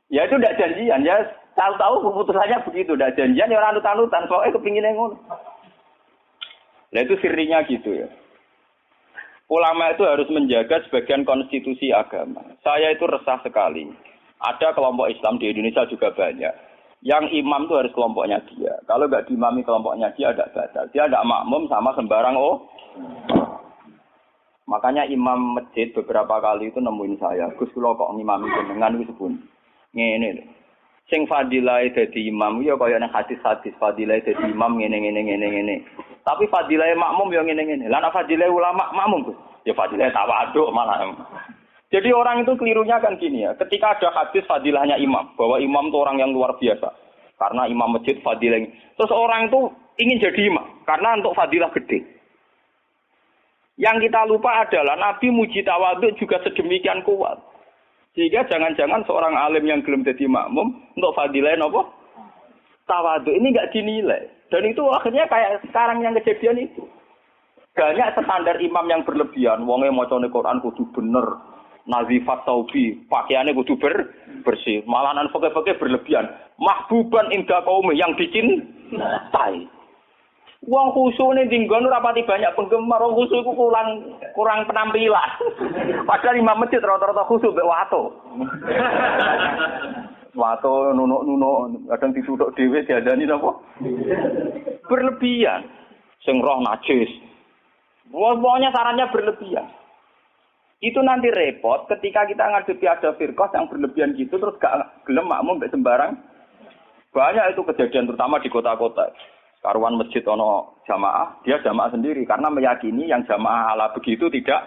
Ya itu tidak janjian, ya tahu-tahu keputusannya begitu, tidak janjian ya orang anut-anutan, soalnya kepinginnya ngono. Nah itu sirinya gitu ya. Ulama itu harus menjaga sebagian konstitusi agama. Saya itu resah sekali. Ada kelompok Islam di Indonesia juga banyak. Yang imam itu harus kelompoknya dia. Kalau nggak diimami kelompoknya dia ada batal. Dia ada makmum sama sembarang Makanya imam masjid beberapa kali itu nemuin saya. Gus kula kok ngimami jenengan wis pun. Ngene lho. Sing fadilah dadi imam ya kaya nang hadis-hadis fadilah dadi imam ngene. Tapi fadilah makmum ya ngene. Lah nek fadilah ulama makmum Gus, ya fadilah tawaduk malah. Jadi orang itu kelirunya kan gini ya. Ketika ada hadis fadilahnya imam, bahwa imam itu orang yang luar biasa. Karena imam masjid fadilah. Terus orang itu ingin jadi imam karena untuk fadilah gede. Yang kita lupa adalah Nabi muji tawaduk juga sedemikian kuat. Sehingga jangan-jangan seorang alim yang belum jadi makmum untuk fadilah apa? Tawaduk ini enggak dinilai. Dan itu akhirnya kayak sekarang yang kejadian itu. Banyak standar imam yang berlebihan. Wonge macane Quran kudu bener. Nazifat taubi, pakaiannya kudu bersih. Malahan fakih-fakih berlebihan. Mahbuban inda qaumi yang dicintai. Wong khusuk ning nggon ora pati banyak penggemar, wong khusuk iku kurang penampilan. Padahal imam masjid rata-rata khusuk mek wato. Wato nunuk-nunuk, kadang dituthuk dhewe diandani napa? Berlebihan. Sing roh najis. Pokoknya sarannya berlebihan. Itu nanti repot ketika kita ngadepi ada firqah yang berlebihan gitu terus gak gelem makmum mek sembarang. Banyak itu kejadian terutama di kota-kota. Karuan masjid ono jamaah, dia jamaah sendiri karena meyakini yang jamaah ala begitu tidak.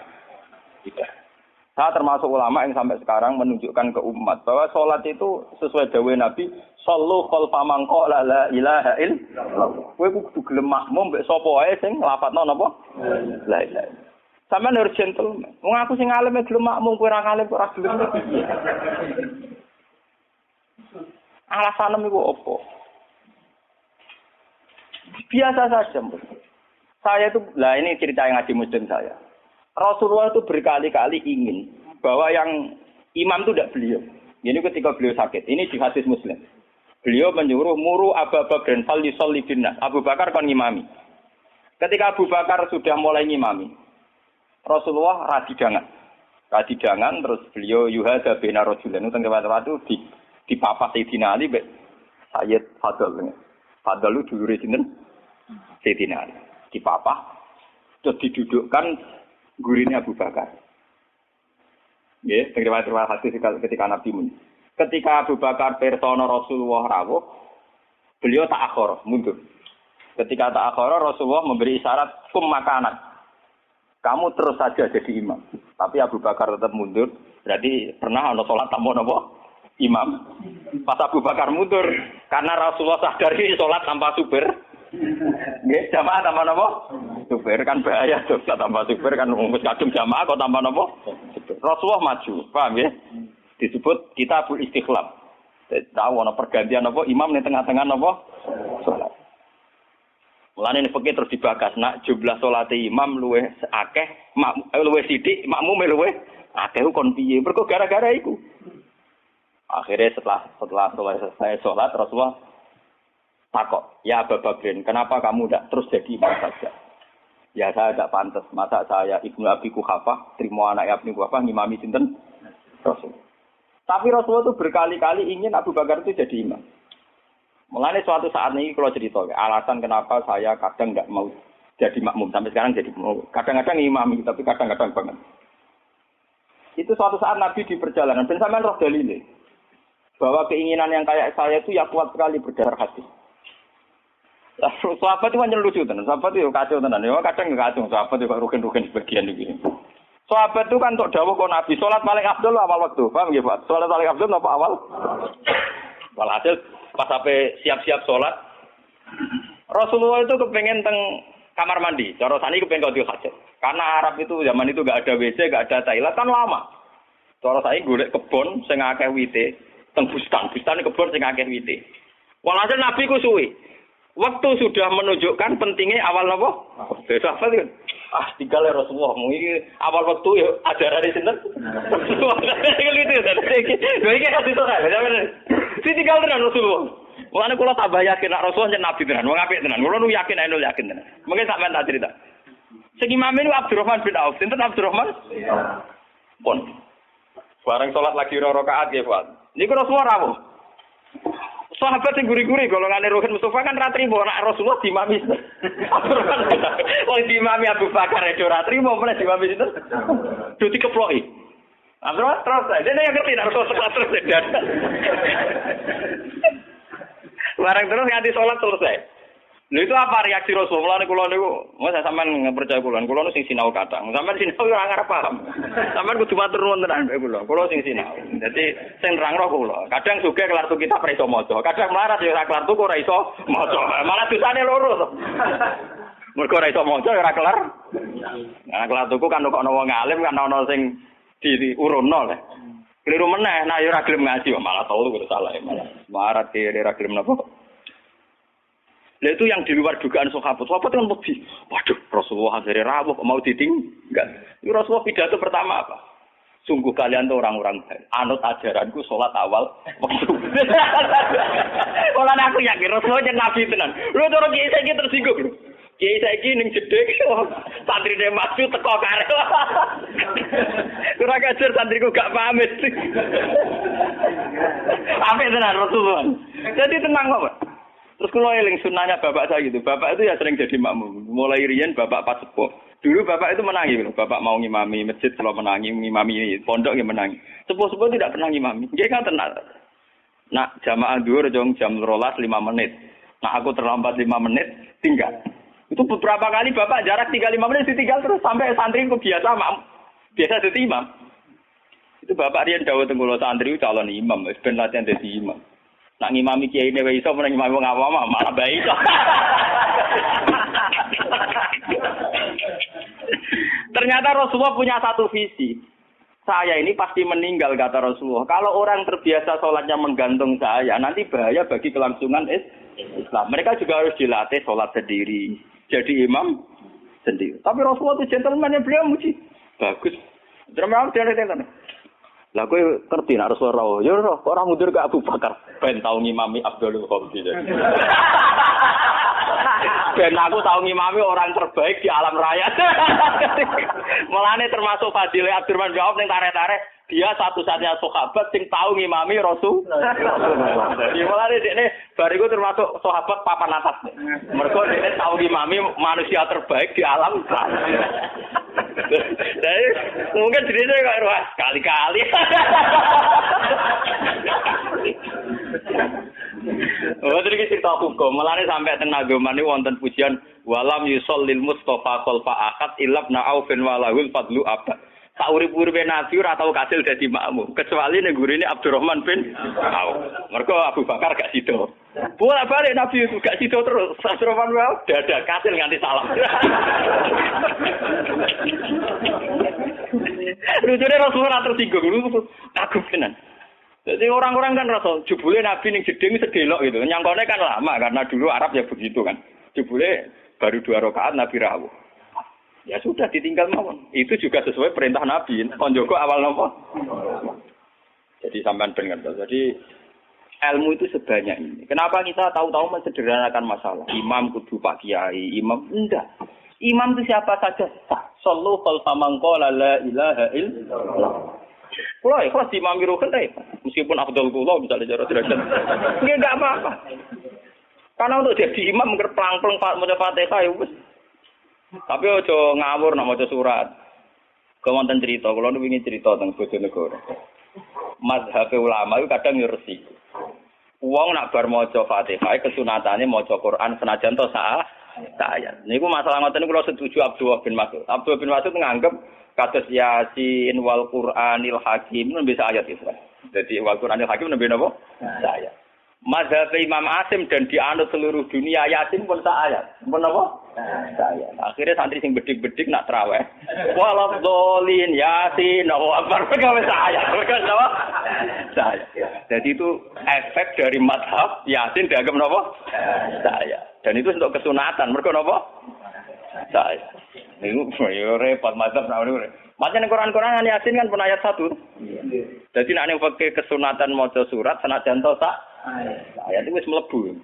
Saya termasuk ulama yang sampai sekarang menunjukkan ke umat bahwa sholat itu sesuai dawuh Nabi, shollu khalfa man qala la ilaha illallah. Kowe kudu gelem makmum mbek sapa wae sing nglafadzno napa? La ilaha. Sampeyan harus gentleman. Wong aku sing alim gelem makmum kowe ora alim kok ora gelem. Alasan iku opo? Biasa saja. Saya itu, lah ini cerita yang ngaji muslim saya. Rasulullah itu berkali-kali ingin bahwa yang imam itu tidak beliau. Ini ketika beliau sakit. Ini di hadis Muslim. Beliau menyuruh muru Abu Bakar fal yusalli binnas. Abu Bakar kon ngimami. Ketika Abu Bakar sudah mulai ngimami, Rasulullah radidangan terus beliau yuhada bina rajulan itu tengah itu di papa Sayyidina Ali mbek Sayyid Fadl. Fadl itu dulure sinten? Sayyidina Ali. Di papa terus didudukkan gurine Abu Bakar. Nggih, tengah hadis ketika Nabi mun. Ketika Abu Bakar persona Rasulullah rawuh, beliau ta'akhir, mundur. Ketika ta'akhir, Rasulullah memberi isyarat kum makanan. Kamu terus saja jadi imam. Tapi Abu Bakar tetap mundur. Berarti pernah ada sholat tanpa napa? Imam. Pas Abu Bakar mundur, karena Rasulullah sadari sholat tanpa supir. Nggih, jamaah tanpa napa? Supir kan bahaya tuh, tanpa supir kan wis kadung jamaah kok tanpa napa? Rasulullah maju, paham ya? Disebut kitabul istikhlaf. Tahu ana pergantian apa imam ning tengah-tengah napa? Salat. Mulane nek fikih terus dibagas nak jumlah salat imam luwih akeh, luwih sithik, makmum luwih akeh kon piye? Mergo gara-gara iku. Akhirnya setelah selesai salat Rasulullah takok, "Ya Abu Bakrin, kenapa kamu tidak terus jadi imam saja?" Ya saya tidak pantas. Masa saya Ibnu Abi Quhafah, terima anak Ibnu Quhafah ngimami sinten? Rasul. Tapi Rasulullah itu berkali-kali ingin Abu Bakar itu jadi imam. Mulane suatu saat ini kalau cerita, alasan kenapa saya kadang nggak mau jadi makmum sampai sekarang jadi mau. Kadang-kadang imam, tapi kadang-kadang banget. Itu suatu saat Nabi di perjalanan, dan sampean roh dalile bahwa keinginan yang kayak saya itu ya kuat sekali berdasar hati. Sahabat itu hanya lucu tenan, sahabat itu kacau tenan. Ya kadang nggak kacau, sahabat itu rugen-rugen sebagian begini. Sahabat itu kan untuk dawuh kok Nabi salat paling afdal awal waktu. Paham nggih, Pak? Salat paling afdal apa awal? Walhasil pas sampai siap-siap salat Rasulullah itu kepengen teng kamar mandi. Cara sani kepengen qadhi hajat. Karena Arab itu zaman itu enggak ada WC, enggak ada toilet kan lama. Cara saya golek kebon sing akeh wite, teng bustan kebon sing akeh wite. Walhasil Nabi ku suwi. Waktu sudah menunjukkan pentingnya awal napa? Sahabat kan. Tinggal ya Rasulullah. Ini awal waktu ya ajaran di sini. Ini kan disorang. Si tinggal tenan Rasulullah. Mulane kula tambah yakin nek Rasulullah yen nabi tenan, wong apik tenan. Kula nu yakin ainul yakin tenan. Mengke sampean tak cerita. Sing imam niku Abdurrahman bin Auf. Sinten Abdurrahman? Pon. Bareng salat lagi 2 rakaat nggih, Pak. Niku Rasulullah rawuh. Sahabat sing guri-guri golongane Ruhin Mustafa kan ra trimo nek Rasulullah dimami. Wong dimami Abu Bakar ora trimo meneh dimami sinten? Duh dikeploki. Terus dene yang ngerti nek Rasulullah sekelas terus dan. Bareng terus nganti salat selesai. Lha itu apa reaksi Rasulullah kula niku? Masa sampean percaya kula niku sing sinau kadang. Sampean sinau ora ngarep paham. Sampean kudu matur nuwun tenan kula. Kula sing sinau. Dadi sing nerangno kula. Kadang sugih kelar tuku kitab ora iso maca. Kadang melarat ya ora kelar tuku ora iso maca. Malah dosane loro to. Mergo ora iso maca ya ora kelar. Nah, kelar tuku kan kok ana wong alim kan ana sing diurunno lho. Keliru meneh, nek ya ora gelem ngaji malah tau kudu salah malah. Melarat dhewe ora gelem napa. Lah itu yang di luar dugaan sahabat. Sahabat kan lebih, waduh Rasulullah akhirnya rawuh mau ditinggal. Itu Rasulullah pidato pertama apa? Sungguh kalian tuh orang-orang baik. Anut ajaranku sholat awal waktu. Kalau aku yakin Rasulullah yang nabi tenan. Lu cara kiai saiki tersinggung. Kiai saiki ning jedek santrine maju teko karep. Kurang ajar santriku gak pamit. Apik tenan Rasulullah. Jadi tenang kok, Pak. Terus kalau eling sunnahnya bapak saya gitu, bapak itu ya sering jadi makmum. Mulai riyen bapak pas sepuh. Dulu bapak itu menangi, bapak mau ngimami masjid kalau menangi, ngimami pondok ya menangi. Sepuh-sepuh tidak pernah ngimami. Dia kan tenang. Nak jamaah dhuwur jam 12 5 menit. Nah aku terlambat 5 menit, tinggal. Itu beberapa kali bapak jarak 3-5 menit ditinggal terus sampai santri ku biasa jadi imam. Itu bapak riyen dawuh teng kula santri calon imam, wis ben latihan dadi imam. Nak ngimami kiai ne wae iso meneng ngimami wong awam malah bae iso. Ternyata Rasulullah punya satu visi. Saya ini pasti meninggal kata Rasulullah. Kalau orang terbiasa sholatnya menggantung saya, nanti bahaya bagi kelangsungan Islam. Mereka juga harus dilatih sholat sendiri, jadi imam sendiri. Tapi Rasulullah itu gentleman yang beliau muji. Bagus. Terus memang dia tenan. Lah kowe ngerti nek Rasulullah, ya ora kok ora mundur ke Abu Bakar ben tau ngimami Abdul Qadir. Ben aku tau ngimami orang terbaik di alam raya. Mulane termasuk Fadile Abdurrahman bin Auf ning tarik-tarik, dia satu-satunya sahabat sing tau ngimami Rasul. Jadi mulane dekne bariku termasuk sahabat papan atas. Mergo dekne tau ngimami manusia terbaik di alam raya. Jadi mungkin ceritanya kok wah kali-kali. Oh, terus cerita hukum. Mulane sampai teng agama niku wonten pujian walam yusallil mustofa khalfa akad ilabna aufin walahul fadlu abad. Sak urip-uripe Nabi ora tau kasil dadi makmum, kecuali ning gurine Abdurrahman bin Auf. Mergo Abu Bakar gak sida. Bolak-balik Nabi itu gak sida terus. Abdurrahman bin Auf dadak kasil nganti salam. Rujune Rasulullah tersinggung dulu kagum tenan. Jadi orang-orang kan rasa jebule Nabi ning jeding sedelok gitu. Nyangkone kan lama karena dulu Arab ya begitu kan. Jebule baru 2 rakaat Nabi rawuh. Ya sudah ditinggal mawon. Itu juga sesuai perintah Nabi. Kon Joko awal napa? Jadi sampean bener. Jadi ilmu itu sebanyak ini. Kenapa kita tahu-tahu mensederhanakan masalah? Imam kudu Pak Kiai, imam enggak. Imam itu siapa saja sah. Sallu fal famangqala la ilaha illallah. Kulo ikhlas imam rugen meskipun Abdul Kula bisa dicara derajat. Enggak apa-apa. Karena untuk jadi imam ngerplang-plang maca Fatihah ya wis. Tapi aja ngawur nek maca surat. Kewonten cerita, kula nu wingi cerita teng Bojonegoro. Mazhab ulama itu kadang resiko. Wong nak bar maca Fatihah kesunatane maca Quran senajan to sak ayat. Niku masalah ngoten kula setuju Abdullah bin Mas'ud. Abdullah bin Mas'ud nganggep kados Yasin wal Qur'anil Hakim nembe ayat itu. Jadi wal Qur'anil Hakim nembe napa? Ayat. Mazhab Imam Asim dan dianut seluruh dunia Yasin pun ayat. Pun apa? Ayat. Akhirnya santri sing bedik-bedik nak traweh. Walad dolin Yasin wa akbar gawe ayat. Kan apa? Ayat. Jadi itu efek dari mazhab Yasin dianggap napa? Ayat. Dan itu untuk kesunatan. Mergo napa? Ayat. Niku yo repot mazhab namun. Macam Quran-Quran Yasin kan pun ayat 1. Jadi nek ning fikih kesunatan maca surat senajan to sak ayat itu wis mlebu.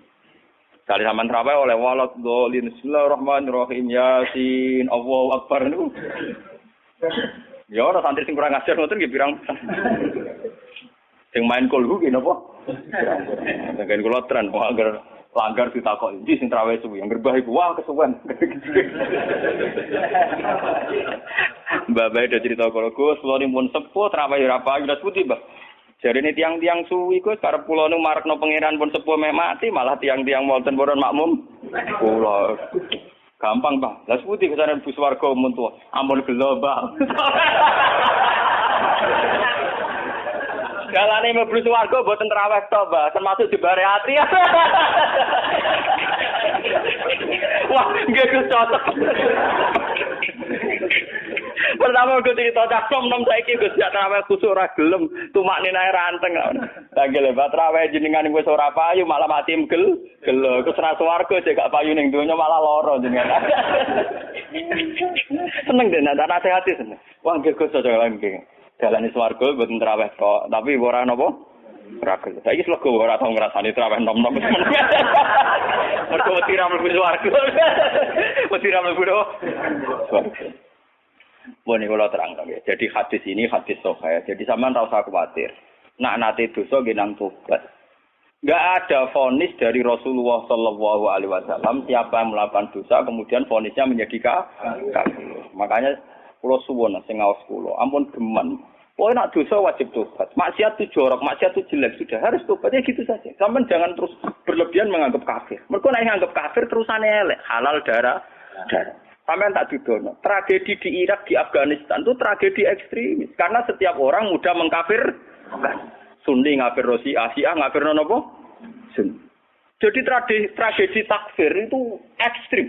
Kali sampean traweh oleh walad dolin bismillahirrahmanirrahim Yasin Allahu akbar niku. Ya ora santri sing kurang ajar ngoten nggih pirang. Sing main kulhu ki napa? Dengan kula tren agar langgar ditakoki ndi sing traweh suwi yang gerbah iku wah kesuwen. Mbak Bae ada cerita kalau Gus, kalau ni pun sepuh traweh ora apa udah putih bah. Jadi ini tiang-tiang suwi Gus, karena pulau nu marakno pangeran pun sepuh mati, malah tiang-tiang Walton boron makmum. Pulau gampang bah. Lah putih kesana bus warga muntua, ampun gelo bah. Jalane mlebu warga mboten traweh to bah, termasuk dibare ati. Wah, nggih Gus cocok. Pertama gue cerita cakom nom saiki Gus ya traweh kusuk ora gelem tumakne nae ranteng. Lah nggih lebat traweh jenengan wis ora payu malah mati gelo. Gus ra swarga jek gak payu ning donya malah lara jenengan. Seneng dene tak nasihati seneng. Wah nggih Gus cocok nggih. Dalane swarga mboten traweh kok, tapi ora napa? Ora gelem. Saiki slego ora tau ngrasani traweh nom-nom. Mergo wedi ra mlebu swarga. Wedi ra mlebu swarga. Boleh kalau terang ya. Jadi hadis ini hadis sahih. Jadi sampean ora usah khawatir. Nak nate dosa genang tobat. Enggak ada vonis dari Rasulullah sallallahu alaihi wasallam siapa yang melakukan dosa kemudian vonisnya menjadi kafir. Makanya kula suwun sing ngaos kula, ampun geman. Pokoke nak dosa wajib tobat. Maksiat itu jorok, maksiat itu jelek sudah harus tobat ya gitu saja. Sampeyan jangan terus berlebihan menganggap kafir. Mergo nek nganggap kafir terusane elek, halal darah. Sampai tak dudono. Tragedi di Irak, di Afghanistan itu tragedi ekstremis. Karena setiap orang mudah mengkafirkan. Sunni ngafir Syiah, Syiah ngafir apa? Sunni. Jadi tragedi takfir itu ekstrim.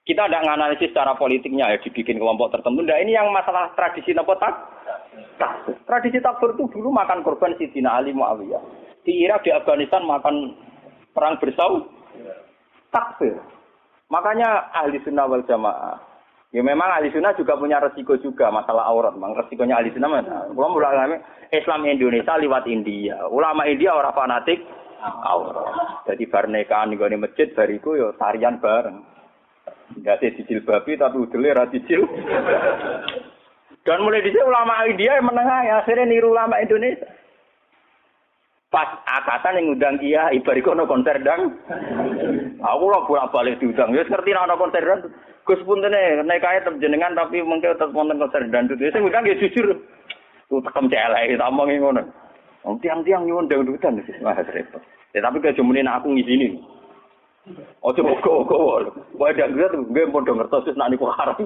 Kita tidak menganalisis secara politiknya ya dibikin kelompok tertentu. Nah ini yang masalah tradisi apa takfir. Tradisi takfir itu dulu makan korban Sidina Ali Muawiyah. Di Irak, di Afghanistan makan perang bersaudara. Takfir. Makanya ahli sunnah wal jamaah Ya memang ahli sunnah juga punya resiko juga masalah aurat. Memang resikonya ahli sunnah kalau mulai Islam Indonesia lewat India. Ulama India orang fanatik aurat. Jadi bar nikahan di masjid bariku yo tarian bareng. Enggak dicicil babi tapi udele ra dicicil. Dan mulai dhisik ulama India yang menengah akhirnya niru ulama Indonesia. Pas akatan yang ngundang kiai bariku ono konser dang. Aku lho bolak-balik diundang. Wis ngerti ana konser dang. Gus puntene nikahe tetep jenengan tapi mengke tetep wonten konser dangdut. Sing ngundang nggih jujur. Ku tekem celek tak omongi ngono. Wong tiang-tiang nyuwun dangdutan wis wah repot. Tapi kejumune aku ngizini. Ojo kok. Wae dangdut nggih padha ngertos wis nak niku haram.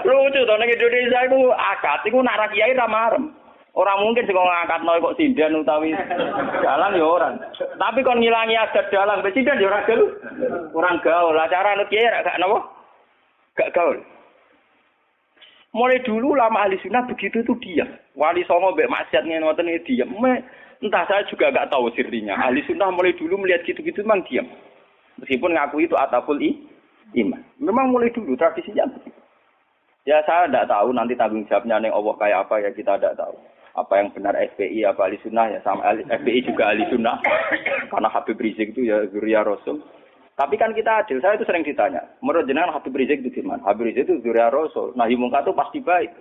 Lucu to ning Indonesia iku akad iku nak ra kiai ra marem. Ora mungkin sing ngangkatno kok sindan utawi dalang ya ora. Tapi kon ngilangi adat dalang, wis sindan ya ora gaul. Kurang gaul. Acara anut kiai gak napa? Gak gaul. Mulai dulu lama ahli sunnah begitu itu diam. Wali songo mbek maksiat ngene ngoten iki diam. Entah saya juga gak tahu sirinya. Ahli sunnah mulai dulu melihat gitu-gitu memang diam. Meskipun ngaku itu ataful iman. Memang mulai dulu tradisinya begitu. Ya saya tidak tahu nanti tanggung jawabnya ning Allah kayak apa ya kita tidak tahu. Apa yang benar FPI apa ahli sunnah ya sama FPI juga ahli sunnah karena Habib Rizik itu ya zuriyah Rasul. Tapi kan kita adil, saya itu sering ditanya menurut jenengan Habib Rizik itu gimana? Habib Rizik itu zuriyah Rasul, nahi mungkar itu pasti baik.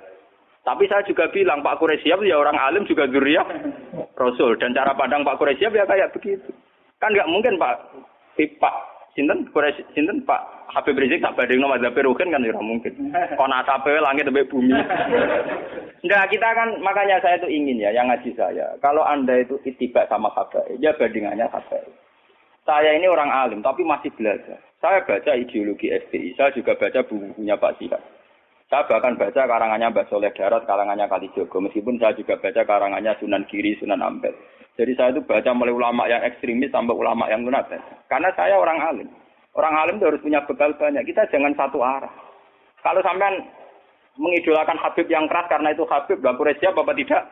Tapi saya juga bilang Pak Quraisyab ya orang alim juga zuriyah Rasul dan cara pandang Pak Quraisyab ya kayak begitu. Kan nggak mungkin Pak sinten Pak Habib Rizik tak bandingno mazhab Ruhin kan ya mungkin. Kon asape langit sampai bumi. Enggak, kita kan makanya saya itu ingin ya yang ngaji saya. Kalau Anda itu ittiba sama habaib, ya bandingannya habaib. Saya ini orang alim tapi masih belajar. Saya baca ideologi FPI, saya juga baca bukunya Pak Sihab. Saya bahkan baca karangannya Mbah Soleh Darat, karangannya Kalijogo. Meskipun saya juga baca karangannya Sunan Giri, Sunan Ampel. Jadi saya itu baca mulai ulama yang ekstremis sampai ulama yang lunatik. Karena saya orang alim. Orang alim itu harus punya bekal banyak. Kita jangan satu arah. Kalau sampean mengidolakan Habib yang keras karena itu Habib, Mbah Quraisyab apa tidak?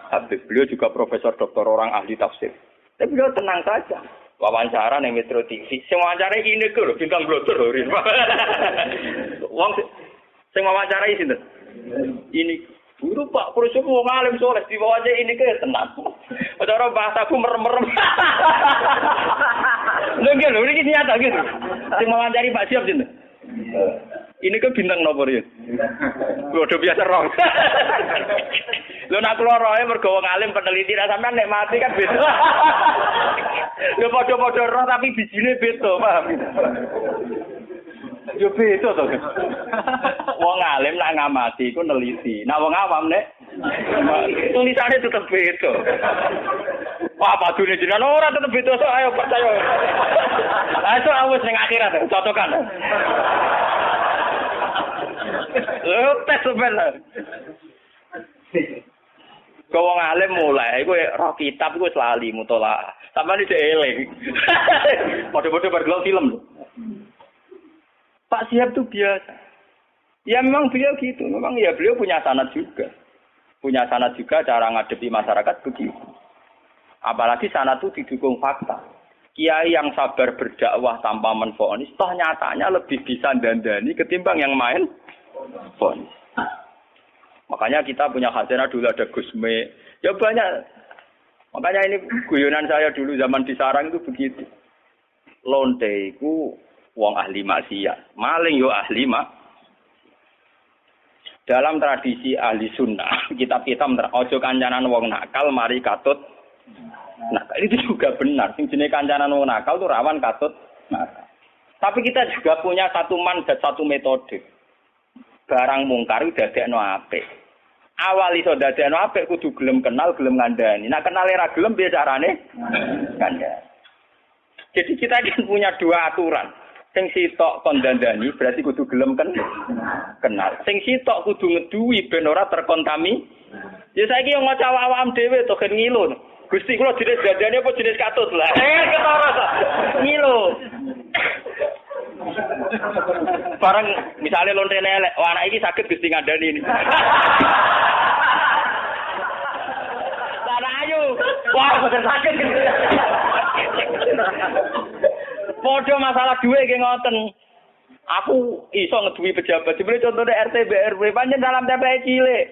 Habib. Beliau juga profesor doktor orang ahli tafsir. Tapi beliau tenang saja. Wawancara ning Metro TV. Sing wawancara ini lho, bintang blotor lho. Wong sing wawancarai sinten? Ini guru Pak Quraisyab wong alim soleh diwawancara ini ke tenang. Cara bahasaku merem-merem. Lho nggih lho iki nyata gitu. Sing wawancari Pak Siap sinten? Ini ke bintang nomor ya. Udah biasa roh. Lho nak kula roe mergo wong alim peneliti ra sampean nek mati kan beda. Lho padha-padha roh tapi bijine beda, paham? Yo beda to. Wong alim nak ngamati iku neliti. Nah wong awam nek tulisane tetep beda. Wah, padune jenengan ora tetep beda sok ayo percaya. Ayo awis ning akhirat cocokan. Lho tes sebenarnya. Kau wong alim mulai, gue roh kitab gue selalu mutolaah. Sama ini eling. Bodoh-bodoh bergelau film. Pak Siap tuh biasa. Ya memang beliau gitu. Memang ya beliau punya sanad juga. Punya sanad juga cara ngadepi masyarakat begitu. Apalagi sanad itu didukung fakta. Kiai yang sabar berdakwah tanpa menfonis, toh nyatanya lebih bisa dandani ketimbang yang main fonis. Makanya kita punya khazanah dulu ada Gusme. Ya banyak. Makanya ini guyonan saya dulu zaman di Sarang itu begitu. Lonte itu wong ahli maksiat. Maling yo ahli Dalam tradisi ahli sunnah, kitab-kitab ojo kancanan wong nakal mari katut. Nah, itu juga benar. Sing jenenge kancanan wong nakal itu rawan katut nakal. Tapi kita juga punya satu mandat, satu metode. Barang mungkar dadekno apik. Awal iso dadekno apik kudu gelem kenal, gelem ngandani. Nek kenal ra gelem piye carane? Ngandani. Jadi kita kan punya dua aturan. Sing sitok kon dandani berarti kudu gelem kenal. Sing sitok kudu ngeduwi ben ora terkontami. Ya saiki yo maca awam dhewe to gen ngilu. Gusti kula jenis dandani apa jenis katut lah. Ketara to. Ngilu. Barang misalnya lonte elek, wah anak iki sakit Gusti ngandani ini. Lah ayo. Wah, boten sakit. Padha masalah duwe nggih ngoten. Aku iso ngeduwi pejabat. Sebenarnya contohnya RT BRW pancen dalam TPI cilik.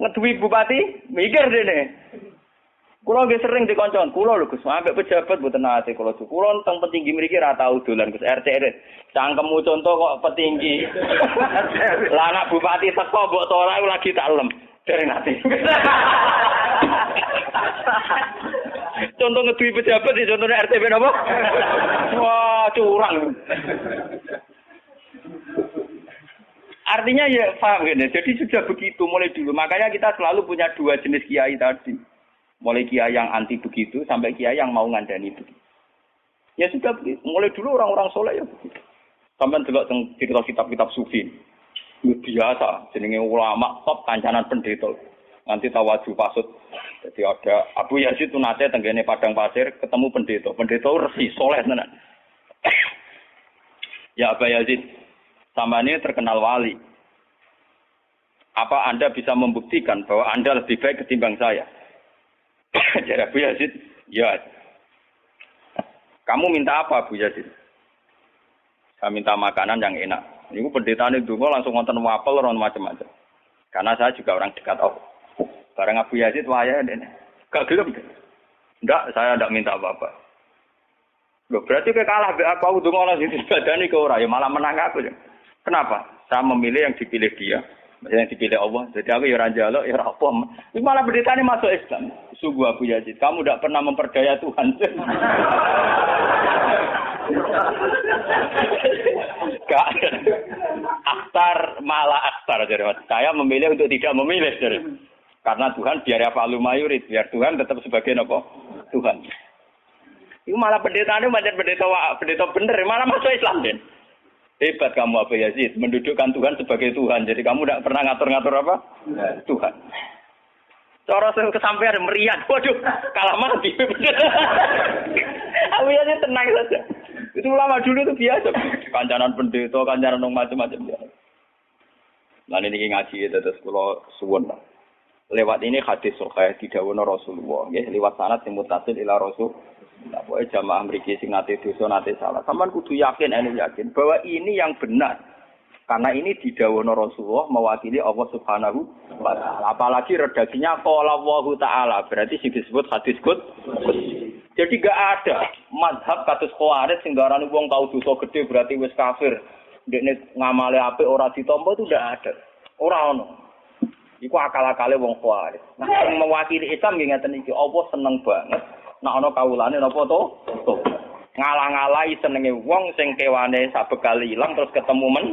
Ngeduwi bupati, mikir dene. Kula nggih sering dikoncon, kula lho Gus, ambek pejabat mboten nate kula. Kula teng petinggi mriki ra tau dolan Gus RT. Cangkemmu contoh kok petinggi. Lah anak bupati teko mbok ora lagi tak lem. Dereng nate. Contoh ngeduwi pejabat di contohnya RT napa? Wah, curang. Artinya ya paham kan? Jadi sudah begitu mulai dulu. Makanya kita selalu punya dua jenis kiai tadi. Mulai kiai yang anti begitu sampai kiai yang mau ngandani begitu. Ya sudah begitu. Mulai dulu orang-orang soleh ya begitu. Sampai delok teng kitab-kitab sufi. Biasa jenenge ulama top kancanan pendeta. Nanti tawaju pasut. Jadi ada Abu Yazid itu nate tenggene padang pasir ketemu pendeta. Pendeta resi soleh tenan. Ya Abu Yazid, sama ini terkenal wali. Apa Anda bisa membuktikan bahwa Anda lebih baik ketimbang saya? Jadi Abu Yazid, ya. Kamu minta apa Abu Yazid? Saya minta makanan yang enak. Ini pendeta ini dulu langsung nonton wapel orang macam-macam. Karena saya juga orang dekat Allah. Barang Abu Yazid waya ini. Gak gelem. Enggak, saya enggak minta apa-apa. Loh, berarti kayak kalah aku donga orang sing badani ke ora ya malah menang aku ya. Kenapa? Saya memilih yang dipilih dia. Yang dipilih Allah. Jadi aku ya ora njaluk ya ora apa. Ini malah pendeta ini masuk Islam. Sungguh Abu Yazid, kamu tidak pernah memperdaya Tuhan. Gak. Akhtar malah akhtar. Saya memilih untuk tidak memilih. Karena Tuhan biar apa lumayurit. Biar Tuhan tetap sebagai apa? Tuhan. Itu malah pendeta ini macam pendeta bener. Malah masuk Islam. Den. Hebat kamu Abu Yazid. Mendudukkan Tuhan sebagai Tuhan. Jadi kamu tidak pernah ngatur-ngatur apa? Tuhan. Cara kesampaian meriah. Waduh, kalah mati. Abu Yazid tenang saja. Itu ulama dulu itu biasa. Kancanan pendeta, kancanan macam-macam. Nah ini ngaji ya, terus kalau suwun lah. Lewat ini hadis sahih didhawuhna Rasulullah. Ya, lewat sanad sing mutasil ila Rasul. Nah, pokoke jamaah mriki sing nate dosa nate salah. Sampeyan kudu yakin bahwa ini yang benar. Karena ini didhawuhna Rasulullah mewakili Allah Subhanahu wa taala. Apalagi redaksinya qala Allahu taala, berarti sing disebut hadis qudsi. Jadi enggak ada mazhab kados Khawarij sing darani wong tau dosa gede berarti wis kafir. Ndekne ngamale apik ora ditampa itu ndak ada. Ora ono. Iku akal-akale wong Khawarij. Nah, sing mewakili Islam nggih ngeten iki, Allah seneng banget nek ana kawulane napa to? Ngalang-alai senenge wong sing kewane sabekal ilang terus ketemu men